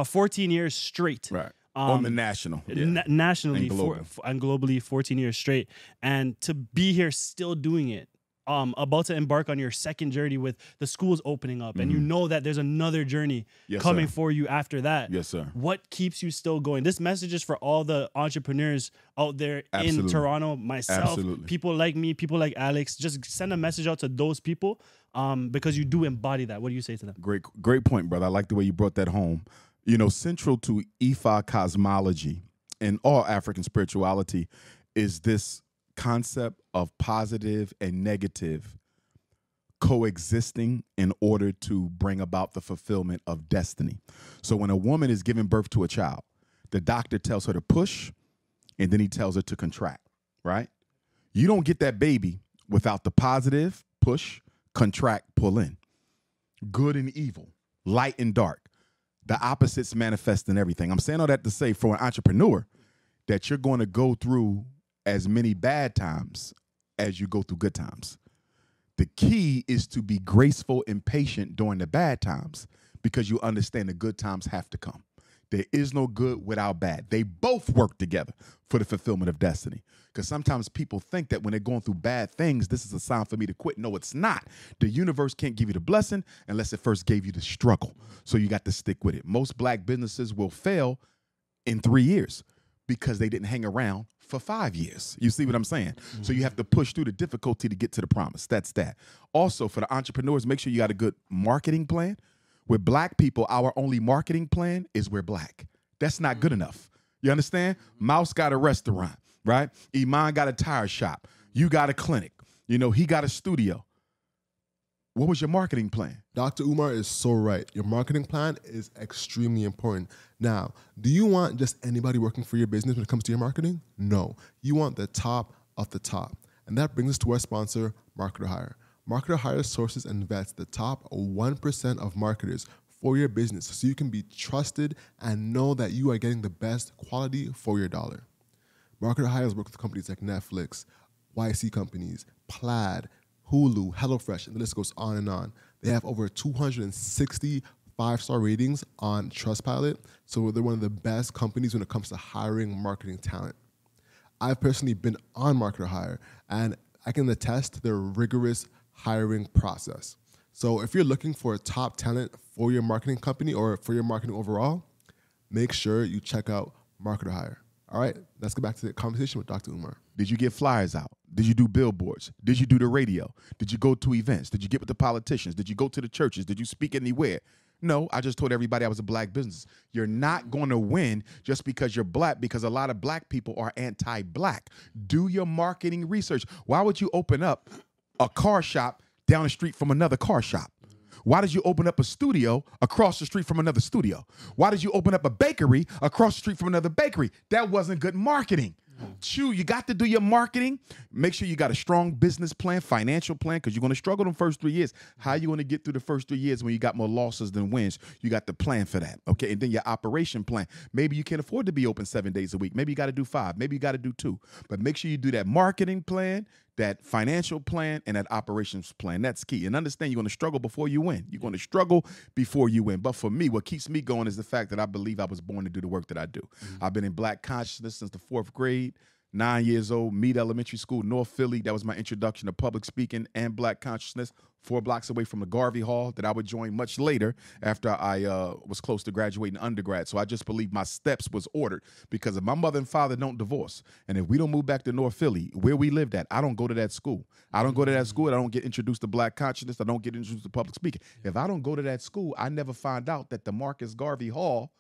14 years straight. Right. On the national. Yeah. Nationally And global. and globally 14 years straight. And to be here still doing it, about to embark on your second journey with the schools opening up, and you know that there's another journey Yes, coming sir. for you after that. Yes, sir. What keeps you still going? This message is for all the entrepreneurs out there in Absolutely. Toronto, myself, Absolutely. people like me, people like Alex. Just send a message out to those people because you do embody that. What do you say to them? Great point, brother. I like the way you brought that home. You know, central to Ifa cosmology and all African spirituality is this concept of positive and negative coexisting in order to bring about the fulfillment of destiny. So when a woman is giving birth to a child, the doctor tells her to push and then he tells her to contract, right? You don't get that baby without the positive, push, contract, pull in. Good and evil, light and dark. The opposites manifest in everything. I'm saying all that to say for an entrepreneur that you're going to go through as many bad times as you go through good times. The key is to be graceful and patient during the bad times because you understand the good times have to come. There is no good without bad. They both work together for the fulfillment of destiny. Because sometimes people think that when they're going through bad things, this is a sign for me to quit. No, it's not. The universe can't give you the blessing unless it first gave you the struggle. So you got to stick with it. Most black businesses will fail in 3 years because they didn't hang around for 5 years. You see what I'm saying? So you have to push through the difficulty to get to the promise. That's that. Also, for the entrepreneurs, make sure you got a good marketing plan. With black people, our only marketing plan is we're black. That's not good enough. You understand? Mouse got a restaurant, right? Iman got a tire shop. You got a clinic. You know, he got a studio. What was your marketing plan? Dr. Umar is so right. Your marketing plan is extremely important. Now, do you want just anybody working for your business when it comes to your marketing? No. You want the top of the top. And that brings us to our sponsor, Marketer Hire. Marketer Hire sources and vets the top 1% of marketers for your business so you can be trusted and know that you are getting the best quality for your dollar. Marketer Hire has worked with companies like Netflix, YC companies, Plaid, Hulu, HelloFresh, and the list goes on and on. They have over 260 5-star ratings on Trustpilot, so they're one of the best companies when it comes to hiring marketing talent. I've personally been on Marketer Hire, and I can attest to their rigorous hiring process. So if you're looking for a top talent for your marketing company or for your marketing overall, make sure you check out Marketer Hire. All right, let's get back to the conversation with Dr. Umar. Did you get flyers out? Did you do billboards? Did you do the radio? Did you go to events? Did you get with the politicians? Did you go to the churches? Did you speak anywhere? No, I just told everybody I was a black business. You're not going to win just because you're black, because a lot of black people are anti-black. Do your marketing research. Why would you open up a car shop down the street from another car shop? Why did you open up a studio across the street from another studio? Why did you open up a bakery across the street from another bakery? That wasn't good marketing. You got to do your marketing. Make sure you got a strong business plan, financial plan, because you're going to struggle them first 3 years. How are you going to get through the first 3 years when you got more losses than wins? You got the plan for that, okay? And then your operation plan. Maybe you can't afford to be open 7 days a week. Maybe you got to do 5. Maybe you got to do 2. But make sure you do that marketing plan, that financial plan, and that operations plan. That's key. And understand you're going to struggle before you win. You're going to struggle before you win. But for me, what keeps me going is the fact that I believe I was born to do the work that I do. I've been in black consciousness since the 4th grade. 9 years old, Meade Elementary School, North Philly. That was my introduction to public speaking and black consciousness. 4 blocks away from the Garvey Hall that I would join much later after I was close to graduating undergrad. So I just believe my steps was ordered, because if my mother and father don't divorce, and if we don't move back to North Philly, where we lived at, I don't go to that school. I don't go to that school. I don't get introduced to black consciousness. I don't get introduced to public speaking. If I don't go to that school, I never find out that the Marcus Garvey Hall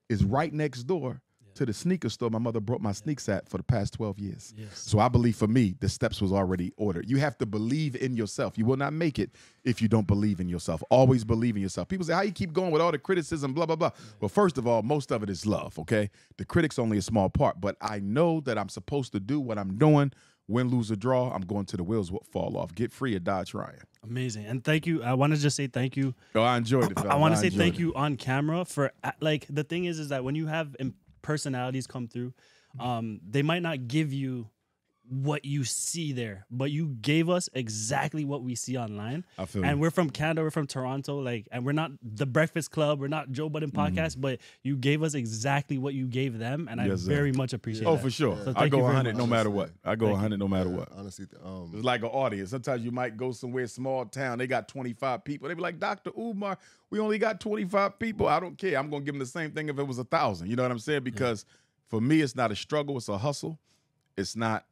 is right next door to the sneaker store my mother brought my sneaks at for the past 12 years. Yes. So I believe for me, the steps was already ordered. You have to believe in yourself. You will not make it if you don't believe in yourself. Always believe in yourself. People say, how you keep going with all the criticism, blah, blah, blah. Well, first of all, most of it is love, okay? The critic's only a small part, but I know that I'm supposed to do what I'm doing. Win, lose, or draw, I'm going to the wheels will fall off. Get free or die trying. Amazing. And thank you. I want to just say thank you. Oh, I enjoyed it. I want to say thank enjoyed you on camera for, like, the thing is that when you have personalities come through, they might not give you what you see there, but you gave us exactly what we see online. I feel and you. we're from Canada, we're from Toronto, like, and we're not the Breakfast Club, we're not Joe Budden podcast, but you gave us exactly what you gave them, and Yes, I sir. very much appreciate Oh, that. for sure. So I thank go you very 100 no much. matter what. I go 100 no matter what. Honestly, It's like an audience. Sometimes you might go somewhere, small town, they got 25 people. They be like, Dr. Umar, we only got 25 people. I don't care. I'm going to give them the same thing if it was 1,000. You know what I'm saying? Because for me, it's not a struggle. It's a hustle. It's not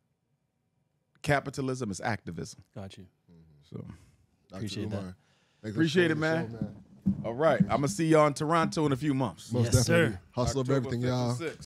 capitalism. It's activism. Got you. So Appreciate that. appreciate it, man. All right. I'm going to see y'all in Toronto in a few months. Most Yes, definitely. sir. Hustle over October everything, 5th and y'all. 6th.